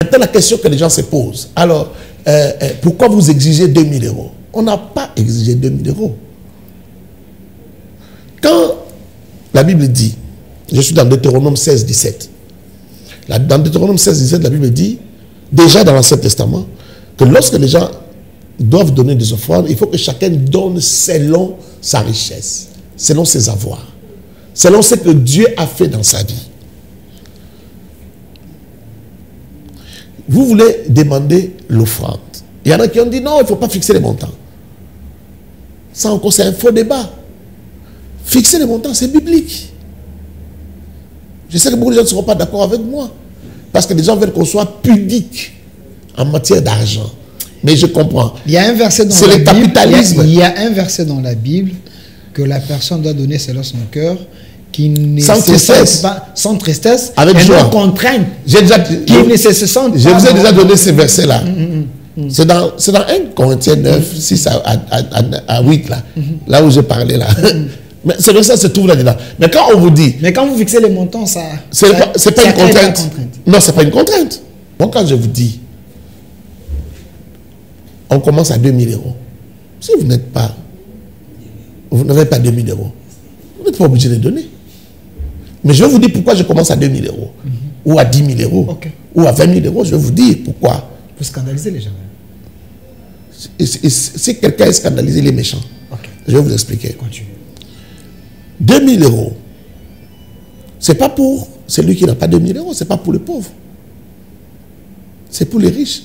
Maintenant, la question que les gens se posent, alors, pourquoi vous exigez 2000 euros? On n'a pas exigé 2000 euros. Quand la Bible dit, je suis dans Deutéronome 16, 17, dans Deutéronome 16, 17, la Bible dit, déjà dans l'Ancien Testament, que lorsque les gens doivent donner des offrandes, il faut que chacun donne selon sa richesse, selon ses avoirs, selon ce que Dieu a fait dans sa vie. Vous voulez demander l'offrande. Il y en a qui ont dit non, il ne faut pas fixer les montants. Ça encore, c'est un faux débat. Fixer les montants, c'est biblique. Je sais que beaucoup de gens ne seront pas d'accord avec moi. Parce que les gens veulent qu'on soit pudique en matière d'argent. Mais je comprends. Il y a un verset dans c'est la le Bible. Capitalisme. Il y a un verset dans la Bible que la personne doit donner selon son cœur, qui ne sans tristesse, pas, sans tristesse, avec joie, non contrainte, qui ne se sent pas. Je vous ai déjà donné ces versets-là. C'est dans 1 Corinthiens 9, 6 à 8, là, là où j'ai parlé là. Mais ce verset se trouve là-dedans. Mais quand on vous dit... Mais quand vous fixez les montants, ça... C'est pas une contrainte. Non, c'est pas une contrainte. Bon, quand je vous dis, on commence à 2000 euros. Si vous n'êtes pas... Vous n'avez pas 2000 euros. Vous n'êtes pas obligé de donner. Mais je vais vous dire pourquoi je commence à 2000 euros. Ou à 10 000 euros. Okay. Ou à 20 000 euros. Je vais vous dire pourquoi. Pour scandaliser les gens. Si quelqu'un est scandalisé, il est méchant. Okay. Je vais vous expliquer. Continue. 2000 euros, ce n'est pas pour celui qui n'a pas 2000 euros, ce n'est pas pour les pauvres. C'est pour les riches.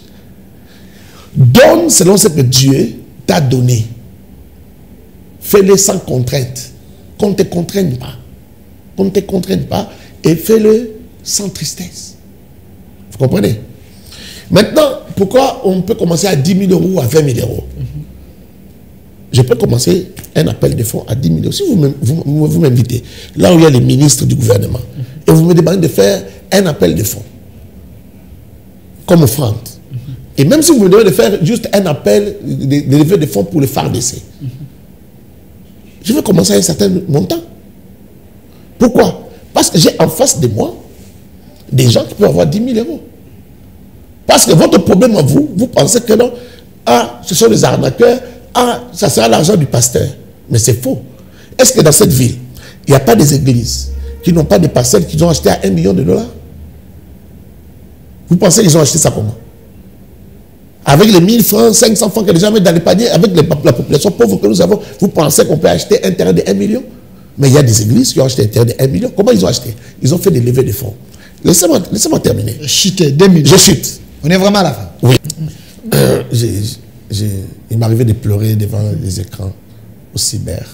Donne selon ce que Dieu t'a donné. Fais-le sans contrainte. Qu'on ne te contraigne pas. Qu'on ne te contraigne pas. Et fais-le sans tristesse. Vous comprenez? Maintenant, pourquoi on peut commencer à 10 000 euros ou à 20 000 euros? Je peux commencer un appel de fonds à 10 000 euros. Si vous m'invitez, là où il y a les ministres du gouvernement, et vous me demandez de faire un appel de fonds, comme offrande. Et même si vous me demandez de faire juste un appel, de lever des fonds pour le FARDC, je vais commencer à un certain montant. Pourquoi? Parce que j'ai en face de moi des gens qui peuvent avoir 10 000 euros. Parce que votre problème à vous, vous pensez que non, ah, ce sont des arnaqueurs, ah, ça sera l'argent du pasteur. Mais c'est faux. Est-ce que dans cette ville, il n'y a pas des églises qui n'ont pas des parcelles qu'ils ont achetées à $1 million? Vous pensez qu'ils ont acheté ça comment? Avec les 1000 francs, 500 francs que les gens mettent dans les paniers, avec la population pauvre que nous avons, vous pensez qu'on peut acheter un terrain de 1 million? Mais il y a des églises qui ont acheté un terrain de 1 million. Comment ils ont acheté? Ils ont fait des levées de fonds. Laissez-moi terminer. Chuter, 2 millions. Je chute. On est vraiment à la fin. Oui. Il m'arrivait de pleurer devant les écrans au cyber.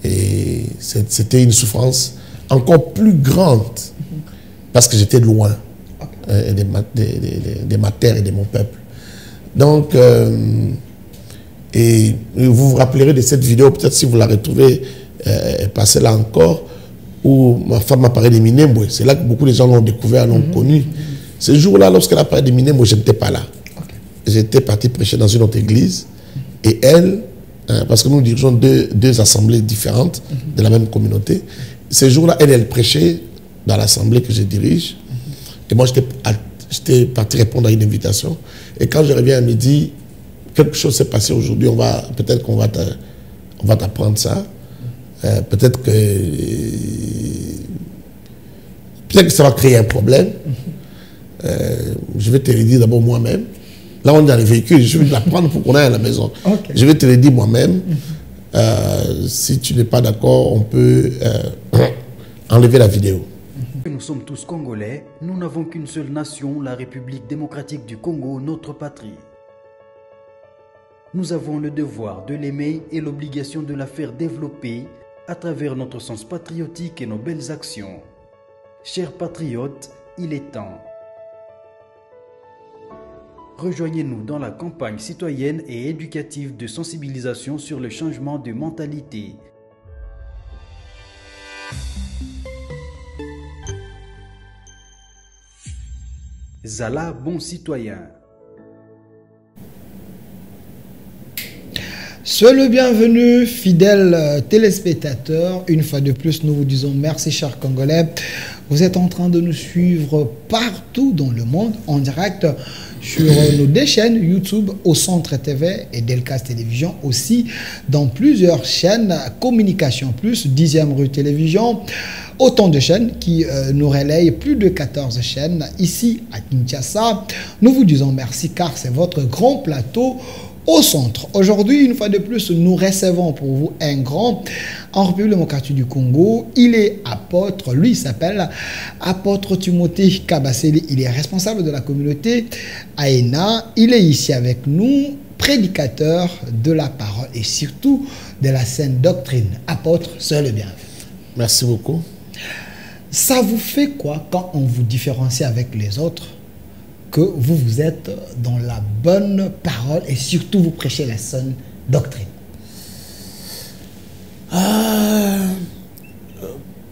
Et c'était une souffrance encore plus grande parce que j'étais loin de ma terre et de mon peuple. Donc, et vous vous rappellerez de cette vidéo, peut-être si vous la retrouvez, passez là encore, où ma femme m'a parlé de Minembwe. C'est là que beaucoup de gens l'ont découvert, l'ont connu. Ce jour-là, lorsqu'elle a parlé de Minembwe, je n'étais pas là. J'étais parti prêcher dans une autre église. Et elle, parce que nous dirigeons deux assemblées différentes de la même communauté, ce jour-là, elle prêchait dans l'assemblée que je dirige. Et moi, j'étais parti répondre à une invitation. Et quand je reviens à midi, quelque chose s'est passé aujourd'hui. Peut-être qu'on va t'apprendre ça. Peut-être que ça va créer un problème. Je vais te le dire d'abord moi-même. Là, on est dans les véhicules. Je vais l'apprendre pour qu'on aille à la maison. Okay. Je vais te le dire moi-même. Si tu n'es pas d'accord, on peut enlever la vidéo. Nous sommes tous Congolais. Nous n'avons qu'une seule nation, la République démocratique du Congo, notre patrie. Nous avons le devoir de l'aimer et l'obligation de la faire développer à travers notre sens patriotique et nos belles actions. Chers patriotes, il est temps. Rejoignez-nous dans la campagne citoyenne et éducative de sensibilisation sur le changement de mentalité. Zala, bon citoyen. Soyez le bienvenu, fidèles téléspectateurs. Une fois de plus, nous vous disons merci, chers Congolais. Vous êtes en train de nous suivre partout dans le monde, en direct sur nos deux chaînes YouTube, Au Centre TV et Delcas Télévision, aussi dans plusieurs chaînes, Communication Plus, 10e rue Télévision. Autant de chaînes qui nous relayent, plus de 14 chaînes ici à Kinshasa. Nous vous disons merci car c'est votre grand plateau au centre. Aujourd'hui, une fois de plus, nous recevons pour vous un grand en République démocratique du Congo. Il est apôtre, lui il s'appelle apôtre Timothée Kabasele. Il est responsable de la communauté AENA. Il est ici avec nous, prédicateur de la parole et surtout de la sainte doctrine. Apôtre, soyez le bienvenu. Merci beaucoup. Ça vous fait quoi quand on vous différencie avec les autres, que vous êtes dans la bonne parole et surtout vous prêchez la sainte doctrine?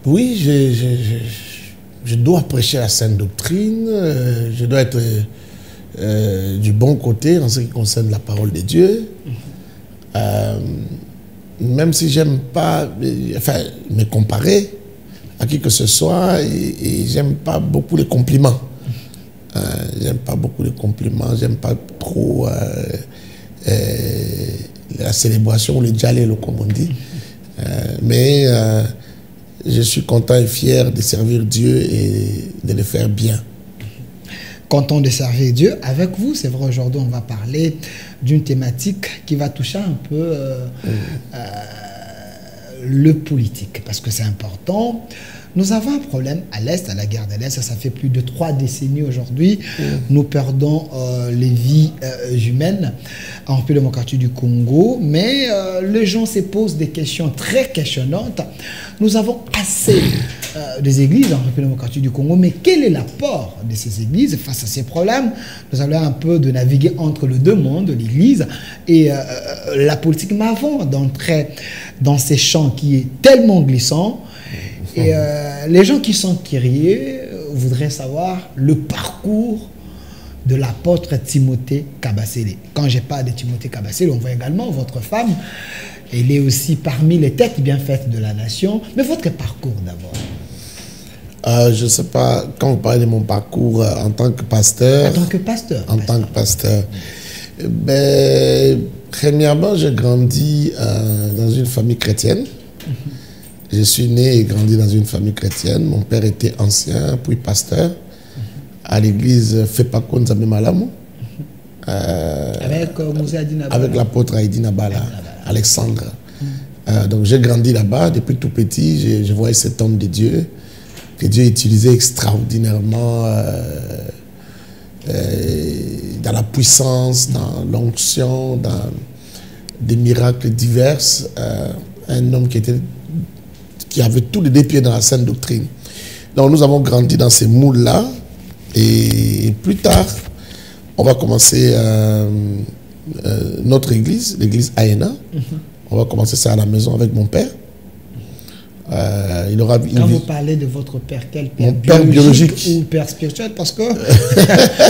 Oui, je dois prêcher la sainte doctrine, je dois être du bon côté en ce qui concerne la parole de Dieu. Même si j'aime pas me comparer à qui que ce soit, et j'aime pas beaucoup les compliments. J'aime pas beaucoup les compliments, j'aime pas trop la célébration, le djalelo comme on dit. Mais je suis content et fier de servir Dieu et de le faire bien. Content de servir Dieu. Avec vous, c'est vrai, aujourd'hui on va parler d'une thématique qui va toucher un peu le politique, parce que c'est important. Nous avons un problème à l'Est, à la guerre de l'Est, ça fait plus de 3 décennies aujourd'hui. Nous perdons les vies humaines en République démocratique du Congo, mais les gens se posent des questions très questionnantes. Nous avons assez des églises en République démocratique du Congo, mais quel est l'apport de ces églises face à ces problèmes? Nous allons un peu de naviguer entre les deux mondes, l'église et la politique, mais avant d'entrer dans ces champs qui est tellement glissant. Et les gens qui sont curieux voudraient savoir le parcours de l'apôtre Timothée Kabasele. Quand je parle de Timothée Kabasele, on voit également votre femme. Elle est aussi parmi les têtes bien faites de la nation. Mais votre parcours d'abord. Je ne sais pas, quand vous parlez de mon parcours en tant que pasteur. En tant que pasteur. En tant que pasteur. Ben, premièrement, j'ai grandi dans une famille chrétienne. Je suis né et grandi dans une famille chrétienne. Mon père était ancien, puis pasteur à l'église Fepako Nzambe Malamu. Avec l'apôtre Aïdi Nabala, Alexandre. Donc j'ai grandi là-bas depuis tout petit. Je voyais cet homme de Dieu que Dieu utilisait extraordinairement dans la puissance, dans l'onction, dans des miracles divers. Un homme qui avait tous les 2 pieds dans la sainte doctrine. Donc nous avons grandi dans ces moules-là. Et plus tard, on va commencer notre église, l'église AENA. On va commencer ça à la maison avec mon père. Quand vous parlez de votre père, quel père? Mon père biologique ou père spirituel? Parce que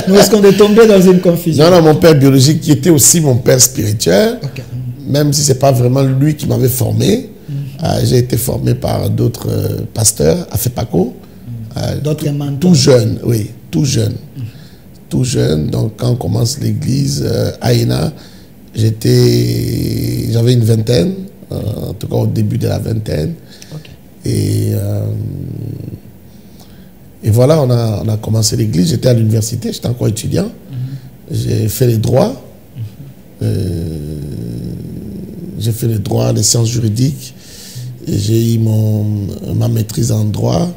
nous, est-ce qu'on est tombé dans une confusion? Non, mon père biologique qui était aussi mon père spirituel. Okay. Même si ce n'est pas vraiment lui qui m'avait formé. J'ai été formé par d'autres pasteurs à Fepako. D'autres mentors. Tout jeune, oui, tout jeune. Tout jeune. Donc quand on commence l'église AENA, j'avais une vingtaine, en tout cas au début de la vingtaine. Okay. Et voilà, on a commencé l'église. J'étais à l'université, j'étais encore étudiant. J'ai fait les droits. J'ai fait les droits, les sciences juridiques. J'ai eu ma maîtrise en droit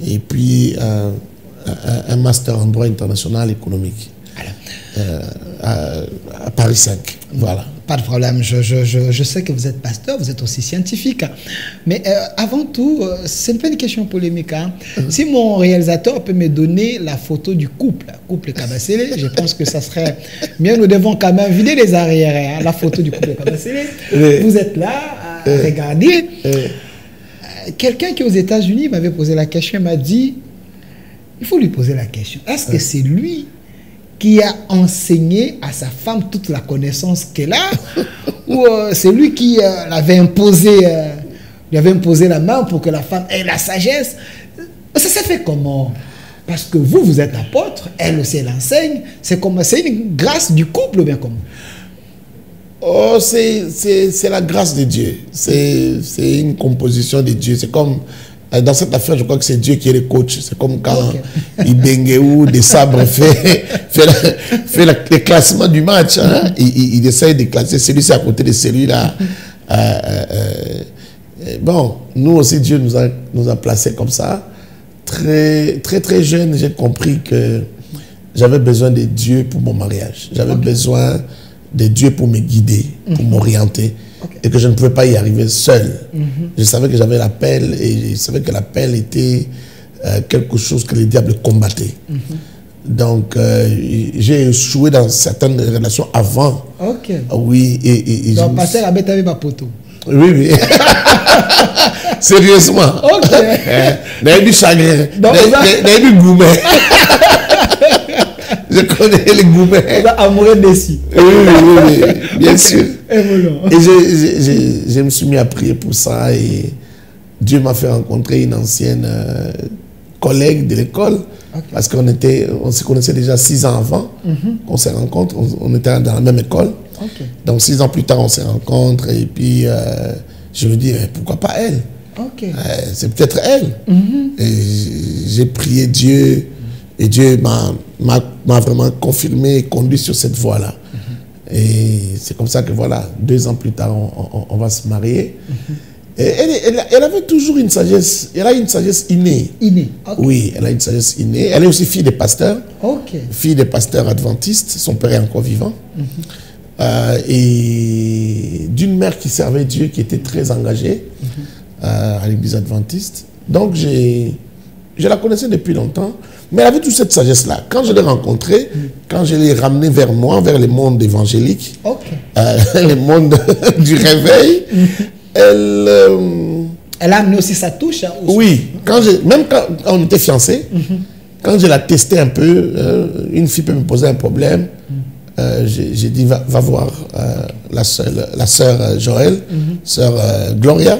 et puis un master en droit international économique à Paris 5. Voilà. Pas de problème. Je sais que vous êtes pasteur, vous êtes aussi scientifique. Mais avant tout, ce n'est pas une question polémique. Hein. Si mon réalisateur peut me donner la photo du couple Kabasele, je pense que ça serait mieux. Nous devons quand même vider les arrières. Hein, la photo du couple Kabasele. Vous êtes là, regardez. Quelqu'un qui est aux États-Unis m'avait posé la question, m'a dit, il faut lui poser la question. Est-ce que c'est lui qui a enseigné à sa femme toute la connaissance qu'elle a, ou c'est lui qui lui avait imposé la main pour que la femme ait la sagesse? Ça s'est fait comment? Parce que vous êtes apôtre, elle aussi elle enseigne. C'est une grâce du couple ou bien comment? Oh, c'est la grâce de Dieu. C'est une composition de Dieu. C'est comme, dans cette affaire, je crois que c'est Dieu qui est le coach. C'est comme quand Ibengueou des Sabres fait le classement du match. Hein? Il essaye de classer celui-ci à côté de celui-là. Bon, nous aussi, Dieu nous a placés comme ça. Très jeune, j'ai compris que j'avais besoin de Dieu pour mon mariage. J'avais besoin de Dieu pour me guider, pour m'orienter, et que je ne pouvais pas y arriver seul. Je savais que j'avais l'appel, et je savais que l'appel était quelque chose que le diable combattait. Donc, j'ai échoué dans certaines relations avant. Oui, et donc, pasteur Abet avait ma poteau. Oui. Sérieusement. N'a du chagrin. N'a du goumet. Je connais les goumets. Amoureux déçu. Oui, bien sûr. Et je me suis mis à prier pour ça. Et Dieu m'a fait rencontrer une ancienne collègue de l'école. Parce qu'on se connaissait déjà 6 ans avant qu'on se rencontre. On était dans la même école. Donc 6 ans plus tard, on se rencontre. Et puis, je me dis, pourquoi pas elle? C'est peut-être elle. Et j'ai prié Dieu. Et Dieu m'a vraiment confirmé et conduit sur cette voie-là. Et c'est comme ça que voilà, 2 ans plus tard, on va se marier. Et elle avait toujours une sagesse. Elle a une sagesse innée. Oui, elle a une sagesse innée. Elle est aussi fille de pasteur. Fille de pasteur adventiste. Son père est encore vivant. Et d'une mère qui servait Dieu, qui était très engagée à l'église adventiste. Donc, je la connaissais depuis longtemps. Mais elle avait toute cette sagesse-là. Quand je l'ai rencontrée, quand je l'ai ramenée vers moi, vers le monde évangélique, le monde du réveil, elle a amené aussi sa touche. Hein, aussi. Oui. Même quand on était fiancés, quand je la testais un peu, une fille peut me poser un problème, j'ai dit, va voir la sœur Joël, sœur Gloria.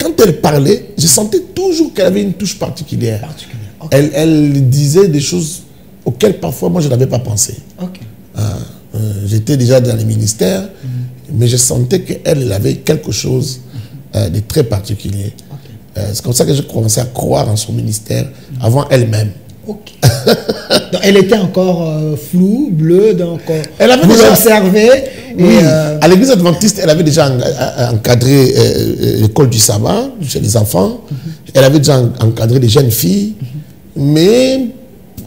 Quand elle parlait, je sentais toujours qu'elle avait une touche particulière. Elle disait des choses auxquelles parfois moi je n'avais pas pensé. J'étais déjà dans les ministères, mais je sentais qu'elle avait quelque chose de très particulier. C'est comme ça que j'ai commencé à croire en son ministère avant elle-même. Donc, elle était encore floue, bleue, donc elle avait vous déjà l'observez. Oui, à l'église adventiste, elle avait déjà encadré l'école du sabbat chez les enfants. Elle avait déjà encadré des jeunes filles, mais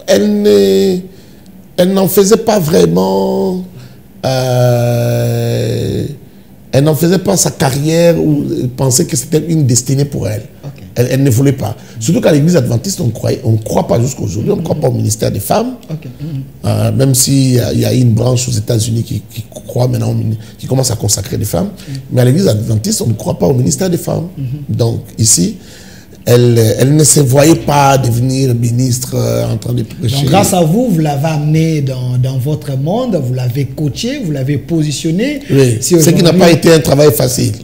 elle n'en faisait pas vraiment. Elle n'en faisait pas sa carrière ou pensait que c'était une destinée pour elle. Elle ne voulait pas. Surtout qu'à l'église adventiste, on ne croit pas jusqu'aujourd'hui, on ne croit pas au ministère des femmes. Même s'il y a une branche aux États-Unis qui croit maintenant, qui commence à consacrer des femmes. Mais à l'église adventiste, on ne croit pas au ministère des femmes. Donc ici, elle ne se voyait pas devenir ministre en train de prêcher. Donc, grâce à vous, vous l'avez amené dans votre monde, vous l'avez coaché, vous l'avez positionné. Oui, ce qui n'a pas été un travail facile.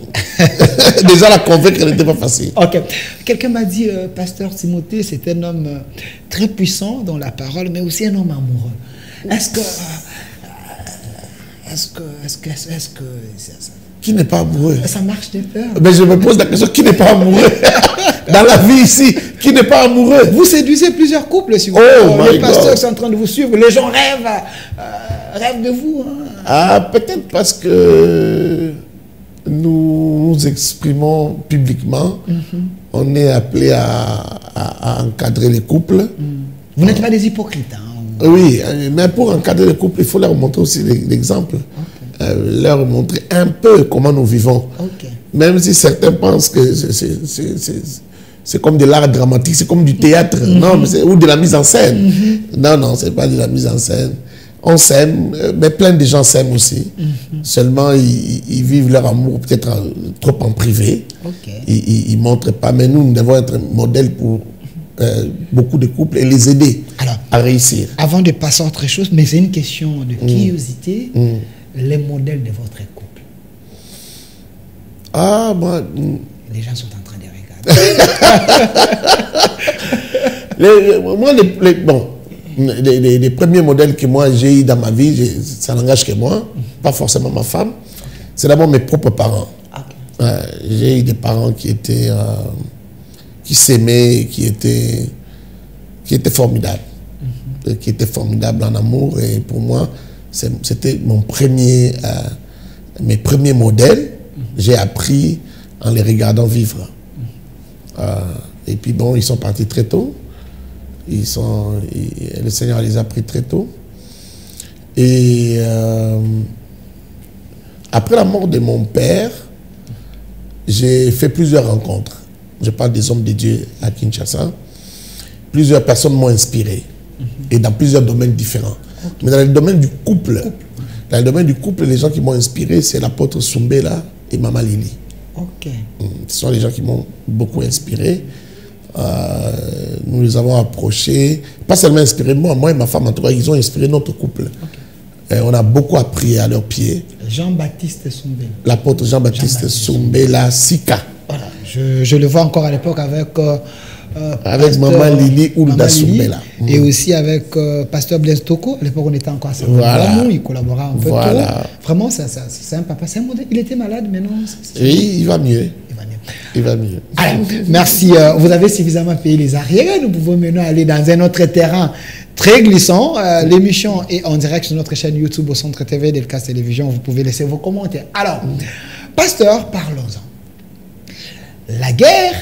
Déjà, la convaincre n'était pas facile. Quelqu'un m'a dit, pasteur Timothée, c'est un homme très puissant dans la parole, mais aussi un homme amoureux. Est-ce que qui n'est pas amoureux? Ça marche de peur. Mais je me pose la question, qui n'est pas amoureux? Dans la vie ici, qui n'est pas amoureux? Vous séduisez plusieurs couples, si vous voulez. Les pasteurs sont en train de vous suivre, les gens rêvent de vous. Peut-être parce que nous nous exprimons publiquement. On est appelé à encadrer les couples. Vous n'êtes pas des hypocrites. Oui, mais pour encadrer les couples, il faut leur montrer aussi l'exemple. Leur montrer un peu comment nous vivons. Même si certains pensent que c'est comme de l'art dramatique, c'est comme du théâtre, non, ou de la mise en scène. Non, c'est pas de la mise en scène. On s'aime, mais plein de gens s'aiment aussi. Seulement, ils vivent leur amour peut-être trop en privé. Ils ne montrent pas, mais nous devons être un modèle pour beaucoup de couples et les aider à réussir. Avant de passer à autre chose, mais c'est une question de curiosité, les modèles de votre couple. Ah, moi... Les gens sont en train de regarder. Les premiers modèles que moi j'ai eu dans ma vie, ça n'engage que moi, pas forcément ma femme. C'est d'abord mes propres parents. J'ai eu des parents qui étaient... qui s'aimaient, qui étaient formidables. Qui étaient formidables en amour. Et pour moi, c'était mes premiers modèles. J'ai appris en les regardant vivre. Et puis bon, ils sont partis très tôt. Le Seigneur les a pris très tôt. Et après la mort de mon père, j'ai fait plusieurs rencontres. Je parle des hommes de Dieu à Kinshasa. Plusieurs personnes m'ont inspiré. Et dans plusieurs domaines différents. Mais dans le domaine du couple, les gens qui m'ont inspiré, c'est l'apôtre Soumbela et Maman Lili. Ce sont les gens qui m'ont beaucoup inspiré. Nous les avons approchés. Pas seulement inspiré moi et ma femme, en tout cas, ils ont inspiré notre couple. Et on a beaucoup appris à leurs pieds. Jean-Baptiste Soumbela. L'apôtre Jean-Baptiste Soumbela Sika. Voilà, je le vois encore à l'époque avec Maman Lili Oulda Soumbela. Et aussi avec Pasteur Blaise Toko. À l'époque, on était encore à Saint-Denis. Il collaborait un peu. Vraiment, c'est un papa. C'est un modèle. Il était malade, mais non. Oui, il va mieux. Il va mieux. Alors, merci. Vous avez suffisamment payé les arriérés. Nous pouvons maintenant aller dans un autre terrain très glissant. L'émission est en direct sur notre chaîne YouTube au Centre TV d'Elkas Télévision. Vous pouvez laisser vos commentaires. Alors, pasteur, parlons-en. La guerre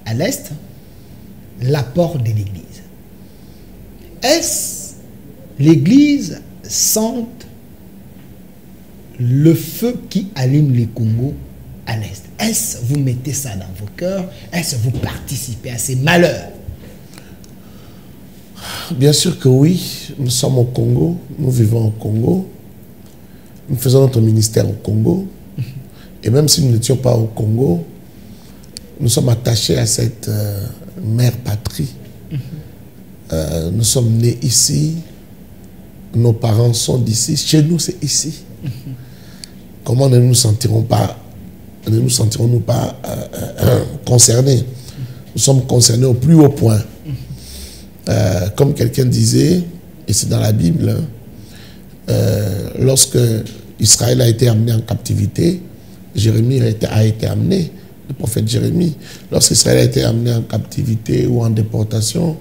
à l'Est, l'apport de l'Église. Est-ce l'Église sente le feu qui allume les Congos à l'Est? Est-ce vous mettez ça dans vos cœurs? Est-ce vous participez à ces malheurs? Bien sûr que oui. Nous sommes au Congo. Nous vivons au Congo. Nous faisons notre ministère au Congo. Et même si nous n'étions pas au Congo, nous sommes attachés à cette mère patrie. Nous sommes nés ici. Nos parents sont d'ici. Chez nous, c'est ici. Comment ne nous sentirons-nous pas concernés? Nous sommes concernés au plus haut point. Comme quelqu'un disait, et c'est dans la Bible, lorsque Israël a été amené en captivité, Jérémie a été amené, le prophète Jérémie. Lorsqu'Israël a été amené en captivité ou en déportation,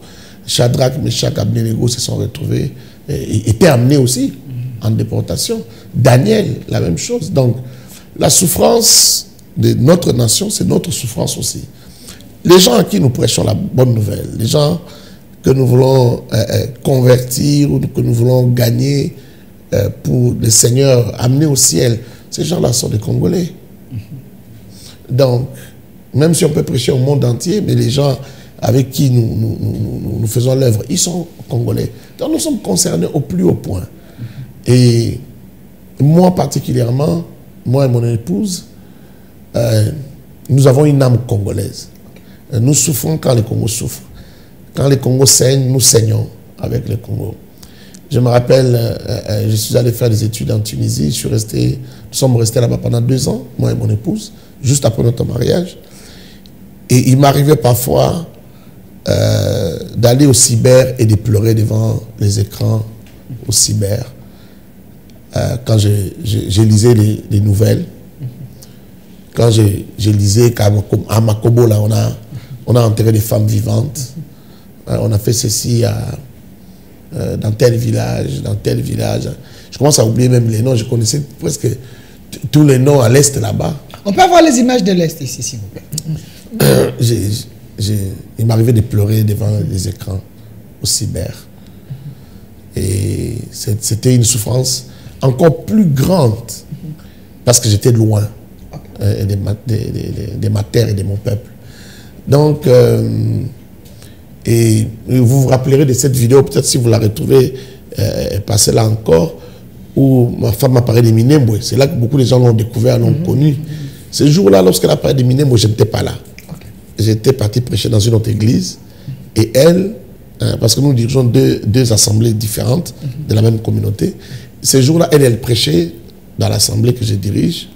Shadrach, Meshach, Abednego se sont retrouvés, étaient amenés aussi en déportation. Daniel, la même chose. Donc, la souffrance de notre nation, c'est notre souffrance aussi. Les gens à qui nous prêchons la bonne nouvelle, les gens que nous voulons convertir ou que nous voulons gagner pour le Seigneur, amener au ciel, ces gens-là sont des Congolais. Donc, même si on peut prêcher au monde entier, mais les gens avec qui nous faisons l'œuvre, ils sont Congolais. Donc, nous sommes concernés au plus haut point. Et moi particulièrement, moi et mon épouse, nous avons une âme congolaise. Nous souffrons quand les Congos souffrent. Quand les Congos saignent, nous saignons avec les Congos. Je me rappelle, je suis allé faire des études en Tunisie. Nous sommes restés là-bas pendant 2 ans, moi et mon épouse, juste après notre mariage. Et il m'arrivait parfois d'aller au cyber et de pleurer devant les écrans au cyber. Quand je lisais les nouvelles, quand je lisais qu'à Makobo, là, on a enterré des femmes vivantes, on a fait ceci dans tel village, dans tel village. Je commence à oublier même les noms, je connaissais presque tous les noms à l'Est là-bas. On peut avoir les images de l'Est ici, s'il vous plaît. Il m'arrivait de pleurer devant les écrans au cyber. Et c'était une souffrance encore plus grande parce que j'étais loin de ma terre et de mon peuple. Donc, et vous vous rappellerez de cette vidéo, peut-être si vous la retrouvez, passez là encore, où ma femme m'a parlé de Minembwe. C'est là que beaucoup de gens l'ont découvert, l'ont connu. Ce jour-là, lorsqu'elle a parlé de Minembwe, je n'étais pas là. J'étais parti prêcher dans une autre église Et elle, parce que nous dirigeons deux assemblées différentes de la même communauté, ces jours-là, elle prêchait dans l'assemblée que je dirige.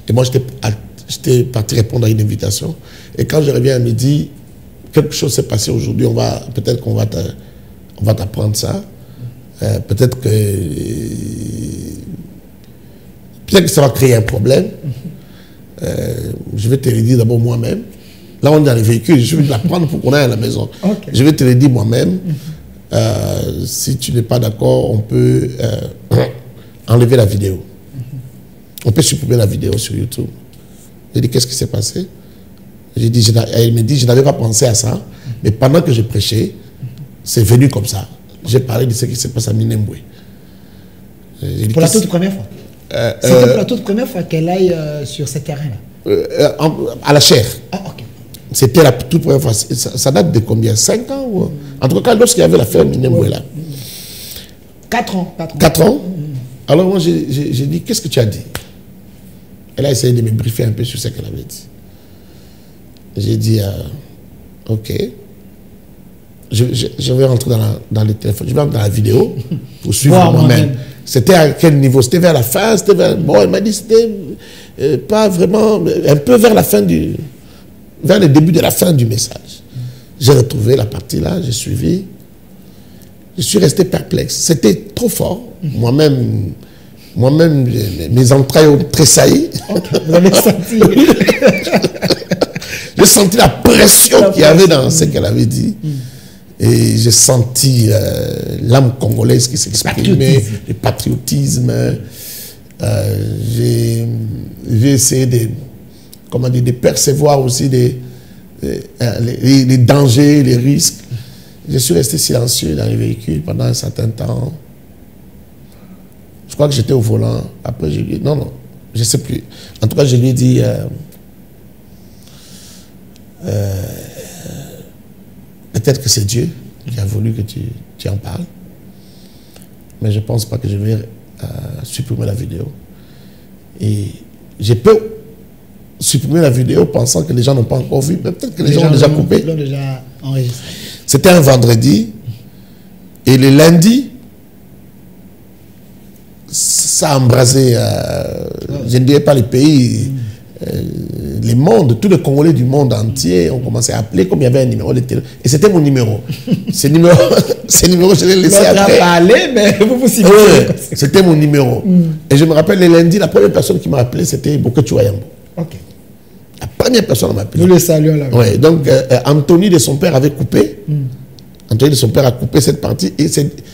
Et moi, j'étais parti répondre à une invitation. Et quand je reviens à midi, quelque chose s'est passé aujourd'hui. Peut-être qu'on va t'apprendre ça. Peut-être que ça va créer un problème. Je vais te le dire d'abord moi-même. Là, on est dans les véhicules. Je vais te l'apprendre pour qu'on aille à la maison. Okay. Je vais te le dire moi-même. Si tu n'es pas d'accord, on peut enlever la vidéo. On peut supprimer la vidéo sur YouTube. J'ai dit, qu'est-ce qui s'est passé? Elle me dit, je n'avais pas pensé à ça. Mais pendant que je prêchais, c'est venu comme ça. J'ai parlé de ce qui s'est passé à Minembwe. Pour la toute première fois? C'était pour la toute première fois qu'elle aille sur ce terrain-là? À la chair. Ah, ok. C'était la toute première fois. Ça date de combien? 5 ans ou... En tout cas, lorsqu'il y avait l'affaire Minembwe là. 4 ans. 4 ans. Alors moi, j'ai dit, qu'est-ce que tu as dit? Elle a essayé de me briefer un peu sur ce qu'elle avait dit. J'ai dit, ok. Je vais rentrer dans le téléphone, je vais rentrer dans la vidéo pour suivre moi-même. C'était à quel niveau? C'était vers la fin? Bon, elle m'a dit c'était pas vraiment, un peu vers la fin vers le début de la fin du message. J'ai retrouvé la partie là, j'ai suivi. Je suis resté perplexe. C'était trop fort. Moi-même, mes entrailles ont tressailli. Okay, vous avez senti? J'ai senti la pression qu'il y avait dans ce qu'elle avait dit. Et j'ai senti l'âme congolaise qui s'exprimait, le patriotisme. J'ai essayé de percevoir aussi les dangers, les risques. Je suis resté silencieux dans les véhicules pendant un certain temps. Je crois que j'étais au volant. Après, je lui ai dit, non, je ne sais plus. En tout cas, je lui ai dit, peut-être que c'est Dieu qui a voulu que tu en parles. Mais je ne pense pas que je vais supprimer la vidéo. Et je peux supprimer la vidéo pensant que les gens n'ont pas encore vu. Mais peut-être que les gens ont déjà coupé. Ils l'ont déjà enregistré. C'était un vendredi. Et le lundi, ça a embrasé, je ne dirais pas les pays, les mondes, tous les Congolais du monde entier ont commencé à appeler comme il y avait un numéro de téléphone. Et c'était mon numéro. Ce numéro, je l'ai laissé après. Parlé, mais vous suivez. C'était mon numéro. Et je me rappelle, le lundi, la première personne qui m'a appelé, c'était Boketu Wayambo. Ok. La première personne m'a appelé. Nous le saluons là. Ouais, donc, Anthony de son père avait coupé. Anthony de son père a coupé cette partie et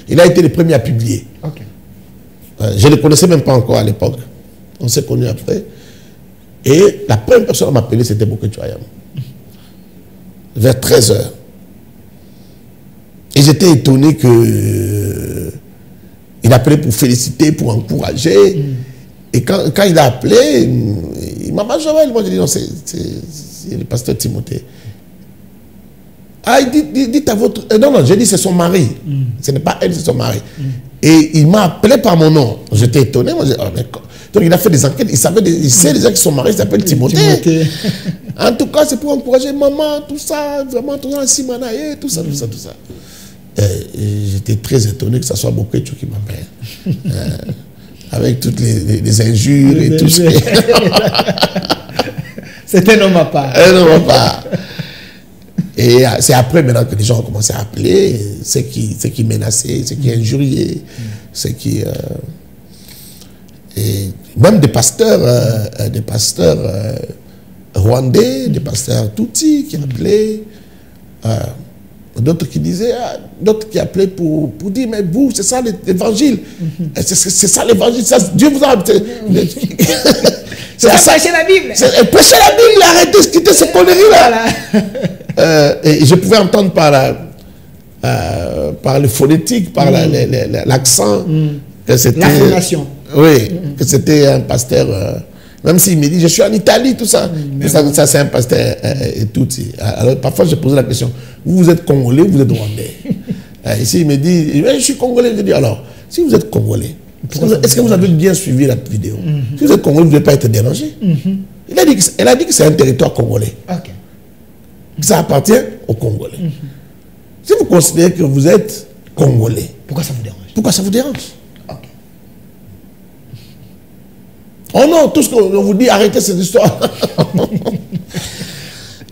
il a été le premier à publier. Ok. Je ne le connaissais même pas encore à l'époque. On s'est connus après. Et la première personne à m'appeler, c'était Boketu Wayambo. Vers 13h. Et j'étais étonné que il appelait pour féliciter, pour encourager. Et quand il a appelé, il m'a dit, moi j'ai dit non, c'est le pasteur Timothée. Ah, il dit à votre... Non, j'ai dit c'est son mari. Ce n'est pas elle, c'est son mari. Et il m'a appelé par mon nom. J'étais étonné. Moi, donc il a fait des enquêtes. Il sait déjà que son mari s'appelle Timothée. En tout cas, c'est pour encourager maman, tout ça, vraiment, tout ça, Simanaye, tout ça. J'étais très étonné que ce soit Boketu qui m'appelle. Avec toutes les injures et tout ce qui... C'était un homme à part. Un homme à part. Et c'est après maintenant que les gens ont commencé à appeler, ceux qui menaçaient, ceux qui injuriaient, ceux qui... et même des pasteurs rwandais, des pasteurs Tutsi qui appelaient, d'autres qui disaient, d'autres qui appelaient pour dire, mais vous, c'est ça l'évangile, c'est ça l'évangile, Dieu vous a... C'est prêcher la Bible. Prêcher la Bible, arrêtez de quitter ces conneries-là. Et je pouvais entendre par le phonétique, par l'accent, que c'était... L'affirmation. Oui, que c'était un pasteur... même s'il me dit, je suis en Italie, tout ça. Ça c'est un pasteur et tout. Alors, parfois, je pose la question, vous êtes Congolais, vous êtes Rwandais. Ici, il me dit, je suis Congolais. Je dis, alors, si vous êtes Congolais, est-ce que vous avez bien suivi la vidéo? Si vous êtes Congolais, vous ne devez pas être dérangé. Elle a dit que c'est un territoire congolais. Ok. Ça appartient aux Congolais. Si vous considérez que vous êtes Congolais, Pourquoi ça vous dérange? pourquoi ça vous dérange? Ok. Oh non, tout ce qu'on vous dit, arrêtez cette histoire.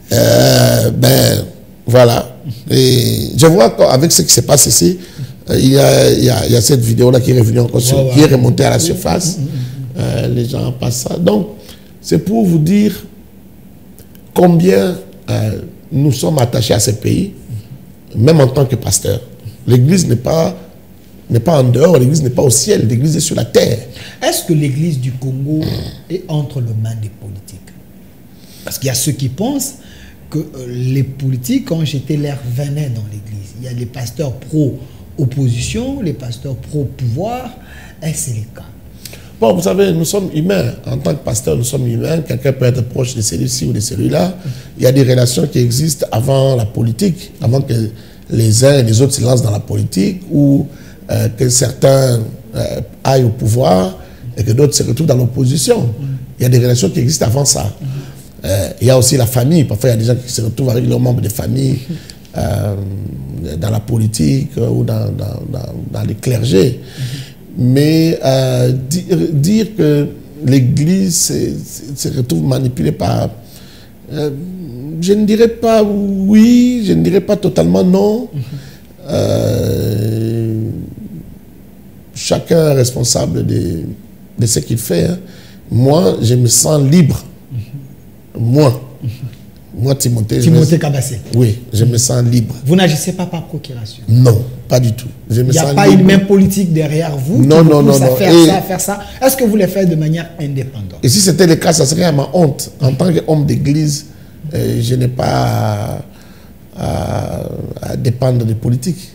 Ben, voilà. Et je vois qu'avec ce qui se passe ici, il y a cette vidéo-là qui est revenue encore, qui est remontée à la surface. Les gens passent ça. Donc, c'est pour vous dire combien nous sommes attachés à ce pays, même en tant que pasteur. L'Église n'est pas en dehors, l'Église n'est pas au ciel, l'Église est sur la terre. Est-ce que l'Église du Congo est entre les mains des politiques? Parce qu'il y a ceux qui pensent que les politiques ont jeté leur venin dans l'Église. Il y a les pasteurs pro-opposition, les pasteurs pro-pouvoir. Est-ce le cas? Bon, vous savez, nous sommes humains. En tant que pasteur, nous sommes humains. Quelqu'un peut être proche de celui-ci ou de celui-là. Il y a des relations qui existent avant la politique, avant que les uns et les autres se lancent dans la politique, ou que certains aillent au pouvoir et que d'autres se retrouvent dans l'opposition. Il y a des relations qui existent avant ça. Il y a aussi la famille. Parfois, il y a des gens qui se retrouvent avec leurs membres de famille dans la politique ou dans les clergés. Mais dire que l'Église se retrouve manipulée par... je ne dirais pas oui, je ne dirais pas totalement non. Chacun est responsable de ce qu'il fait. Hein. Moi, je me sens libre. Moi, Timothée Kabassé. Oui, je me sens libre. Vous n'agissez pas par procuration? Non, pas du tout. Il n'y a pas une main politique derrière vous non, qui vous non, pousse non, à non. faire ça. Est-ce que vous le faites de manière indépendante? Et si c'était le cas, ça serait à ma honte. En tant qu'homme d'église, je n'ai pas à dépendre des politiques.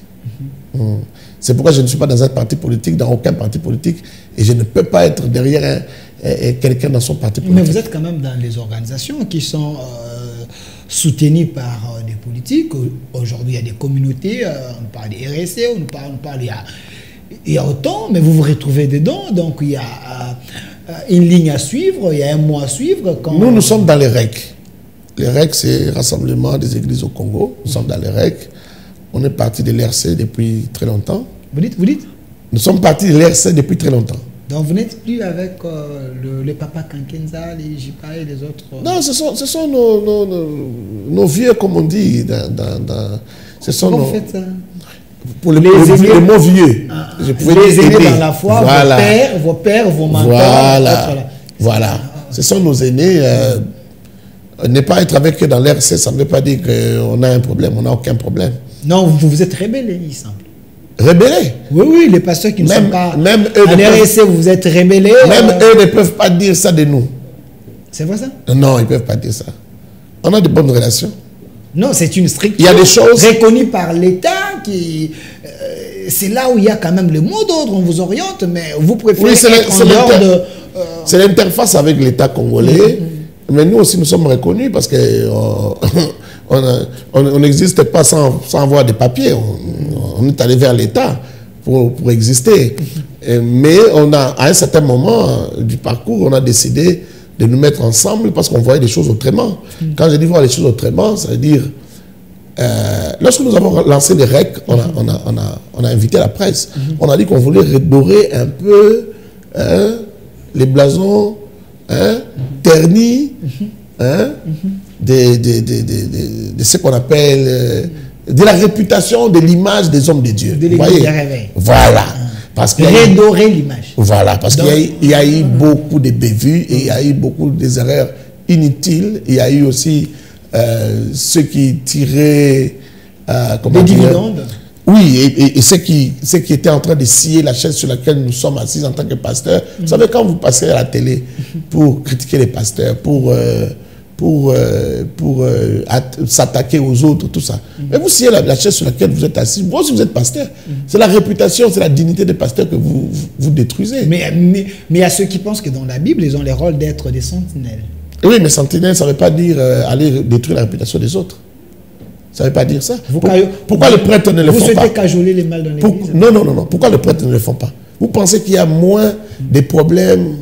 C'est pourquoi je ne suis pas dans un parti politique, dans aucun parti politique, et je ne peux pas être derrière quelqu'un dans son parti politique. Mais vous êtes quand même dans les organisations qui sont soutenues par des politiques. Aujourd'hui, il y a des communautés, on parle des RSC, on parle il y a autant, mais vous vous retrouvez dedans, donc il y a une ligne à suivre, il y a un mot à suivre. Nous sommes dans les REC. Les REC, c'est Rassemblement des Églises au Congo. Nous sommes dans les REC. On est parti de l'RC depuis très longtemps. Vous dites? Nous sommes partis de l'RC depuis très longtemps. Donc vous n'êtes plus avec les papas Kankenza, les Jipa et les autres Non, ce sont nos vieux, comme on dit. Ce sont Comment vous faites ça? Pour les mots vieux. Je pouvais les aider dans la foi, voilà. Vos pères, vos mentors. Voilà. Ce sont nos aînés. Ne pas être avec eux dans l'RC, ça ne veut pas dire qu'on a un problème. On n'a aucun problème. Non, vous vous êtes rebellés, il semble. Rebellés? Oui, les pasteurs qui ne sont pas même eux à l'RSC, vous vous êtes rebellés. Même eux ne peuvent pas dire ça de nous. C'est vrai ça? Non, ils ne peuvent pas dire ça. On a de bonnes relations. Non, c'est une structure il y a des choses reconnue par l'État qui... c'est là où il y a quand même le mot d'ordre, on vous oriente, mais vous préférez être en dehors de... C'est l'interface avec l'État congolais, mais nous aussi nous sommes reconnus parce que on n'existe pas sans avoir des papiers. On est allé vers l'État pour exister. Mais à un certain moment du parcours, on a décidé de nous mettre ensemble parce qu'on voyait des choses autrement. Quand je dis voir les choses autrement, ça veut dire... lorsque nous avons lancé les REC, on a invité la presse. On a dit qu'on voulait redorer un peu les blasons ternis de ce qu'on appelle de la réputation, de l'image des hommes de Dieu. De l'église des réveils. Voilà. Parce redorer l'image. Voilà, parce qu'il y a eu beaucoup de bévues et il y a eu beaucoup des erreurs inutiles. Il y a eu aussi ceux qui tiraient des dividendes. Oui, et ceux qui étaient en train de scier la chaise sur laquelle nous sommes assis en tant que pasteurs. Vous savez, quand vous passez à la télé pour critiquer les pasteurs, pour s'attaquer aux autres, tout ça. Mais vous sciez la chaise sur laquelle vous êtes assis. Vous aussi, vous êtes pasteur. C'est la réputation, c'est la dignité des pasteurs que vous détruisez. Mais il y a ceux qui pensent que dans la Bible, ils ont le rôle d'être des sentinelles. Oui, mais sentinelle, ça ne veut pas dire aller détruire la réputation des autres. Ça ne veut pas dire ça. Pourquoi les prêtres ne le font pas? Vous souhaitez cajoler les mal dans l'église? Non. Pourquoi les prêtres ne le font pas? Vous pensez qu'il y a moins de problèmes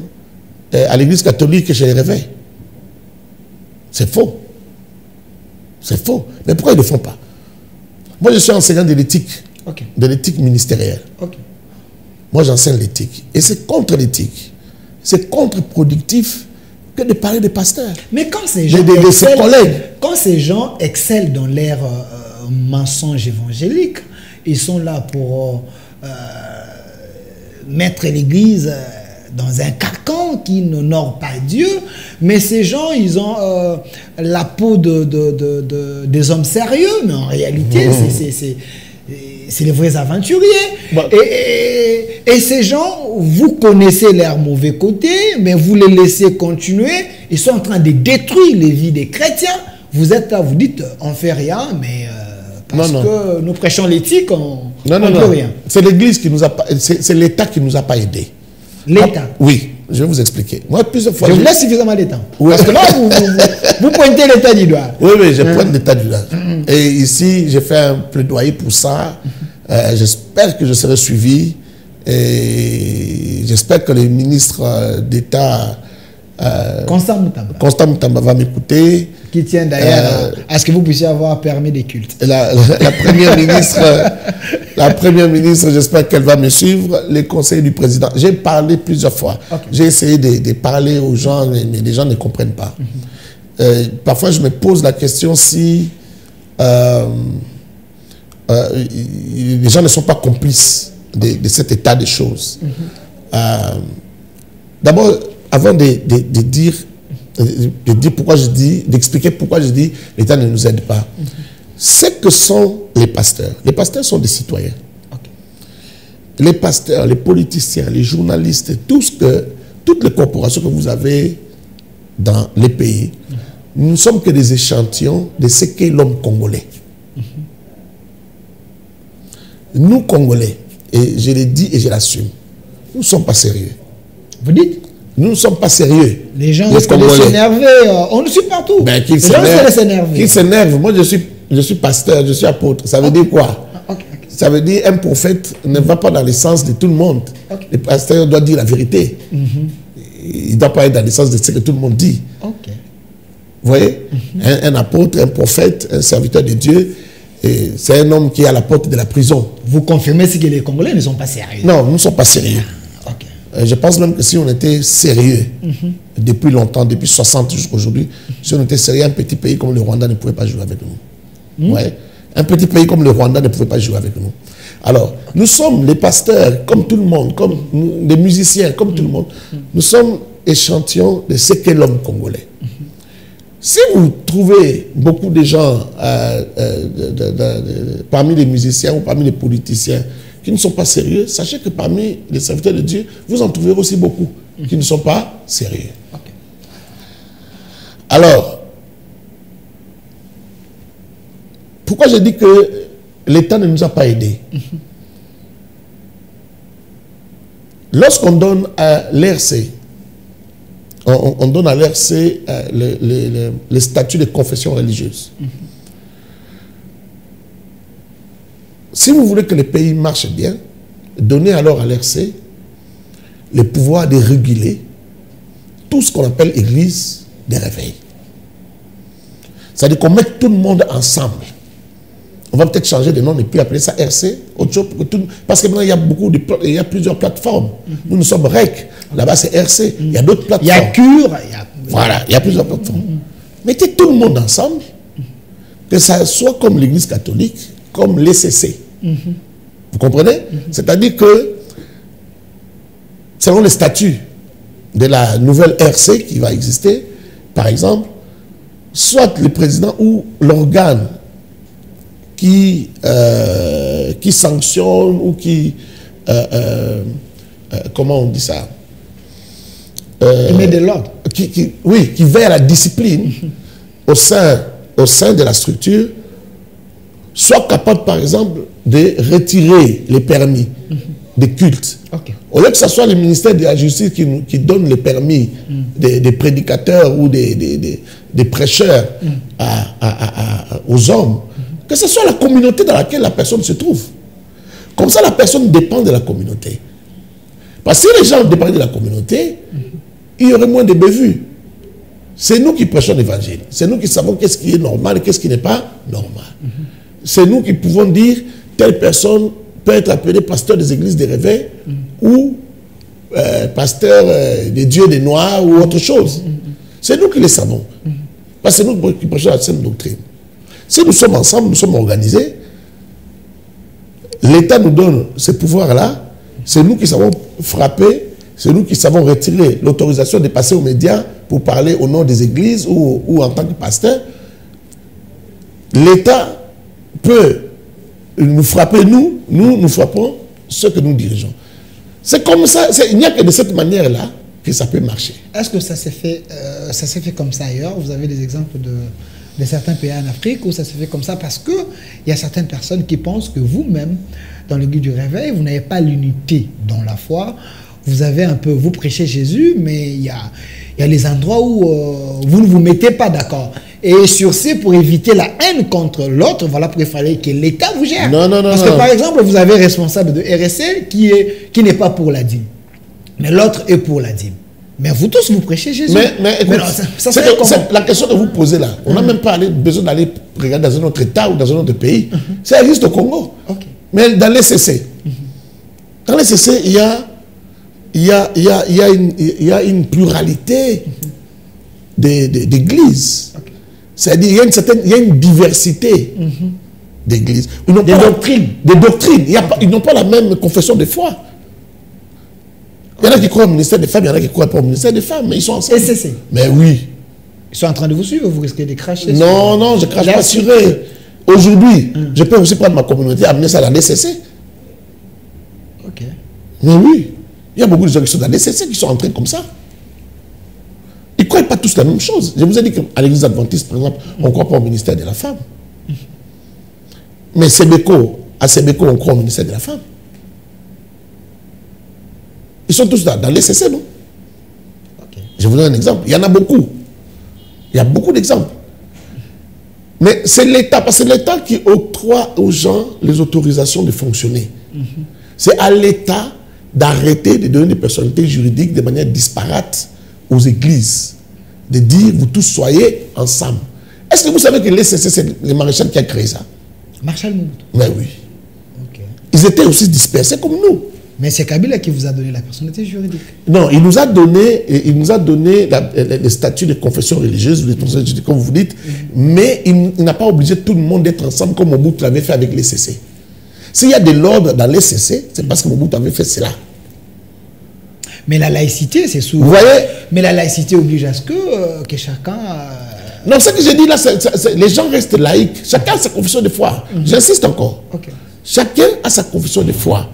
à l'église catholique que chez les réveils? C'est faux. C'est faux. Mais pourquoi ils ne le font pas? Moi, je suis enseignant de l'éthique. Ok. De l'éthique ministérielle. Ok. Moi, j'enseigne l'éthique. Et c'est contre l'éthique. C'est contre-productif que de parler des pasteurs. Mais quand ces gens, de ses collègues. Quand ces gens excellent dans leur mensonge évangélique, ils sont là pour mettre l'Église dans un carcan qui n'honore pas Dieu, mais ces gens, ils ont la peau des hommes sérieux, mais en réalité, c'est les vrais aventuriers. Bah. Et ces gens, vous connaissez leurs mauvais côtés, mais vous les laissez continuer. Ils sont en train de détruire les vies des chrétiens. Vous êtes là, vous dites, on ne fait rien, mais parce que nous prêchons l'éthique, on ne peut rien. C'est l'Église qui nous a pas, c'est l'État qui ne nous a pas aidés. L'État? Oui, je vais vous expliquer. Moi, plusieurs fois... Je vous laisse suffisamment de temps. Oui. Parce que là, vous pointez l'État du doigt. Oui, je pointe l'État du doigt. Et ici, j'ai fait un plaidoyer pour ça. J'espère que je serai suivi. Et j'espère que le ministre d'État... Constant Moutamba va m'écouter. Qui tient d'ailleurs à ce que vous puissiez avoir permis des cultes. La première ministre, j'espère qu'elle va me suivre. Les conseils du président. J'ai parlé plusieurs fois. Okay. J'ai essayé de parler aux gens, mais les gens ne comprennent pas. Parfois, je me pose la question si les gens ne sont pas complices de cet état des choses. D'abord, avant de dire pourquoi je dis, d'expliquer pourquoi je dis l'État ne nous aide pas. C'est que sont les pasteurs. Les pasteurs sont des citoyens. Okay. Les pasteurs, les politiciens, les journalistes, toutes les corporations que vous avez dans les pays, nous ne sommes que des échantillons de ce qu'est l'homme congolais. Nous, Congolais, et je l'ai dit et je l'assume, nous ne sommes pas sérieux. Vous dites? Nous ne sommes pas sérieux. Les gens risquent de s'énerver. On nous suit partout. Ben, les gens risquent de s'énerver. Qui s'énerve? Moi, je suis pasteur, je suis apôtre. Ça veut dire quoi? Ça veut dire un prophète ne va pas dans le sens de tout le monde. Le pasteur doit dire la vérité. Il ne doit pas être dans le sens de ce que tout le monde dit. Vous voyez? Un apôtre, un prophète, un serviteur de Dieu, c'est un homme qui est à la porte de la prison. Vous confirmez que les Congolais ne sont pas sérieux? Non, nous ne sommes pas sérieux. Je pense même que si on était sérieux, depuis longtemps, depuis 60 jusqu'à aujourd'hui, si on était sérieux, un petit pays comme le Rwanda ne pouvait pas jouer avec nous. Ouais. Un petit pays comme le Rwanda ne pouvait pas jouer avec nous. Alors, nous sommes les pasteurs, comme tout le monde, comme les musiciens, comme tout le monde. Nous sommes échantillons de ce qu'est l'homme congolais. Si vous trouvez beaucoup de gens parmi les musiciens ou parmi les politiciens qui ne sont pas sérieux, sachez que parmi les serviteurs de Dieu, vous en trouverez aussi beaucoup qui ne sont pas sérieux. Okay. Alors, pourquoi je dis que l'État ne nous a pas aidés? Lorsqu'on donne à l'RC, on donne à l'RC le statut de confession religieuse. Si vous voulez que le pays marche bien, donnez alors à l'RC le pouvoir de réguler tout ce qu'on appelle église de réveil. C'est-à-dire qu'on met tout le monde ensemble. On va peut-être changer de nom et puis appeler ça RC, autre chose, parce que maintenant il y a plusieurs plateformes. Nous sommes REC, là-bas c'est RC, il y a d'autres plateformes. Il y a CUR, voilà, il y a plusieurs plateformes. Mettez tout le monde ensemble, que ça soit comme l'église catholique, comme l'ECC. Vous comprenez? C'est-à-dire que, selon les statuts de la nouvelle RC qui va exister, par exemple, soit le président ou l'organe qui sanctionne ou qui... comment on dit ça? Qui met de l'ordre. Oui, qui veille à la discipline au sein de la structure, soit capable, par exemple, de retirer les permis de culte. Okay. Au lieu que ce soit le ministère de la Justice qui donne les permis des prédicateurs ou des prêcheurs aux hommes, que ce soit la communauté dans laquelle la personne se trouve. Comme ça, la personne dépend de la communauté. Parce que si les gens dépendaient de la communauté, il y aurait moins de bévues. C'est nous qui prêchons l'évangile. C'est nous qui savons qu'est-ce qui est normal et qu'est-ce qui n'est pas normal. c'est nous qui pouvons dire telle personne peut être appelée pasteur des églises des réveils ou pasteur des dieux des Noirs ou autre chose. C'est nous qui le savons. Parce que c'est nous qui prêchons la saine doctrine. Si nous sommes ensemble, nous sommes organisés, l'État nous donne ces pouvoirs-là, c'est nous qui savons frapper, c'est nous qui savons retirer l'autorisation de passer aux médias pour parler au nom des églises ou en tant que pasteur. L'État peut nous frapper, nous frappons ceux que nous dirigeons. C'est comme ça, il n'y a que de cette manière-là que ça peut marcher. Est-ce que ça s'est fait comme ça ailleurs? Vous avez des exemples de certains pays en Afrique où ça se fait comme ça parce qu'il y a certaines personnes qui pensent que vous-même, dans l'église du réveil, vous n'avez pas l'unité dans la foi. Vous avez un peu, vous prêchez Jésus, mais il y a les endroits où vous ne vous mettez pas d'accord. Et sur ce, pour éviter la haine contre l'autre, voilà pourquoi il fallait que l'État vous gère. Non, parce que par exemple, vous avez un responsable de RSC qui n'est pas pour la dîme. Mais l'autre est pour la dîme. Mais vous tous, vous prêchez Jésus. Mais écoute, la question que vous posez là, on n'a même pas besoin d'aller regarder dans un autre État ou dans un autre pays. Ça existe au Congo. Mais dans les CC, dans les CC, il y a une pluralité d'églises. C'est-à-dire il y a une diversité d'églises. Des doctrines. Des doctrines. Ils n'ont pas la même confession de foi. Il y en a qui croient au ministère des femmes, il y en a qui ne croient pas au ministère des femmes, mais ils sont ensemble. SCC. Mais oui. Ils sont en train de vous suivre, vous risquez de cracher. Non, je ne crache pas sur eux. Aujourd'hui, je peux aussi prendre ma communauté et amener ça dans l'SCC. Ok. Mais oui. Il y a beaucoup de gens qui sont dans l'SCC qui sont entrés comme ça. Ils ne croient pas tous la même chose. Je vous ai dit qu'à l'église adventiste, par exemple, on ne croit pas au ministère de la femme. Mais à Sebeko, on croit au ministère de la femme. Ils sont tous dans les CC, non? Je vous donne un exemple. Il y en a beaucoup. Il y a beaucoup d'exemples. Mais c'est l'État, parce que c'est l'État qui octroie aux gens les autorisations de fonctionner. C'est à l'État d'arrêter de donner des personnalités juridiques de manière disparate aux églises. De dire, vous tous soyez ensemble. Est-ce que vous savez que les CC, c'est le maréchal qui a créé ça? Marshal Mobutu. Mais oui. Ils étaient aussi dispersés comme nous. Mais c'est Kabila qui vous a donné la personnalité juridique. Non, il nous a donné le statut de confession religieuse, comme vous dites, mais il n'a pas obligé tout le monde d'être ensemble comme Mobutu l'avait fait avec les CC. S'il y a de l'ordre dans les CC, c'est parce que Mobutu avait fait cela. Mais la laïcité, c'est souvent... Vous voyez? Mais la laïcité oblige à ce que chacun... Non, ce que je dis là, les gens restent laïcs. Chacun a sa confession de foi. J'insiste encore. Chacun a sa confession de foi.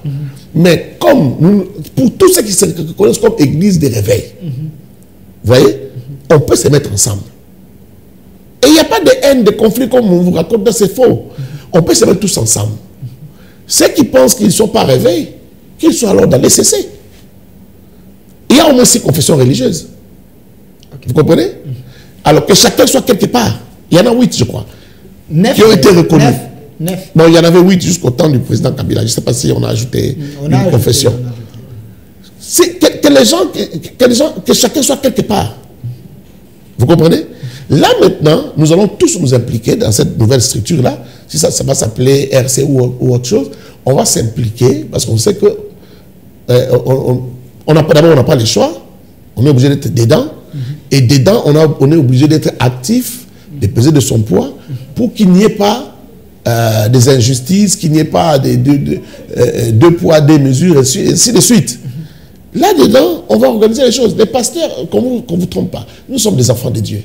Mais comme pour tous ceux qui se connaissent comme église des réveils, vous voyez, on peut se mettre ensemble. Et il n'y a pas de haine, de conflit comme on vous raconte, c'est faux. On peut se mettre tous ensemble. Ceux qui pensent qu'ils ne sont pas réveillés, qu'ils soient alors dans les CC. Il y a au moins 6 confessions religieuses. Vous comprenez? Alors que chacun soit quelque part. Il y en a 8, je crois, 9, qui ont été reconnus. 9. Non, il y en avait 8 jusqu'au temps du président Kabila. Je ne sais pas si on a ajouté une confession. C'est que les gens, que chacun soit quelque part. Vous comprenez? Là maintenant, nous allons tous nous impliquer dans cette nouvelle structure-là. Si ça va s'appeler RC ou autre chose, on va s'impliquer parce qu'on sait que d'abord on n'a pas le choix. On est obligé d'être dedans. Et dedans, on est obligé d'être actif, de peser de son poids pour qu'il n'y ait pas des injustices, qu'il n'y ait pas deux poids, deux mesures, et ainsi de suite. Là-dedans, on va organiser les choses. Les pasteurs, qu'on ne vous trompe pas, nous sommes des enfants de Dieu.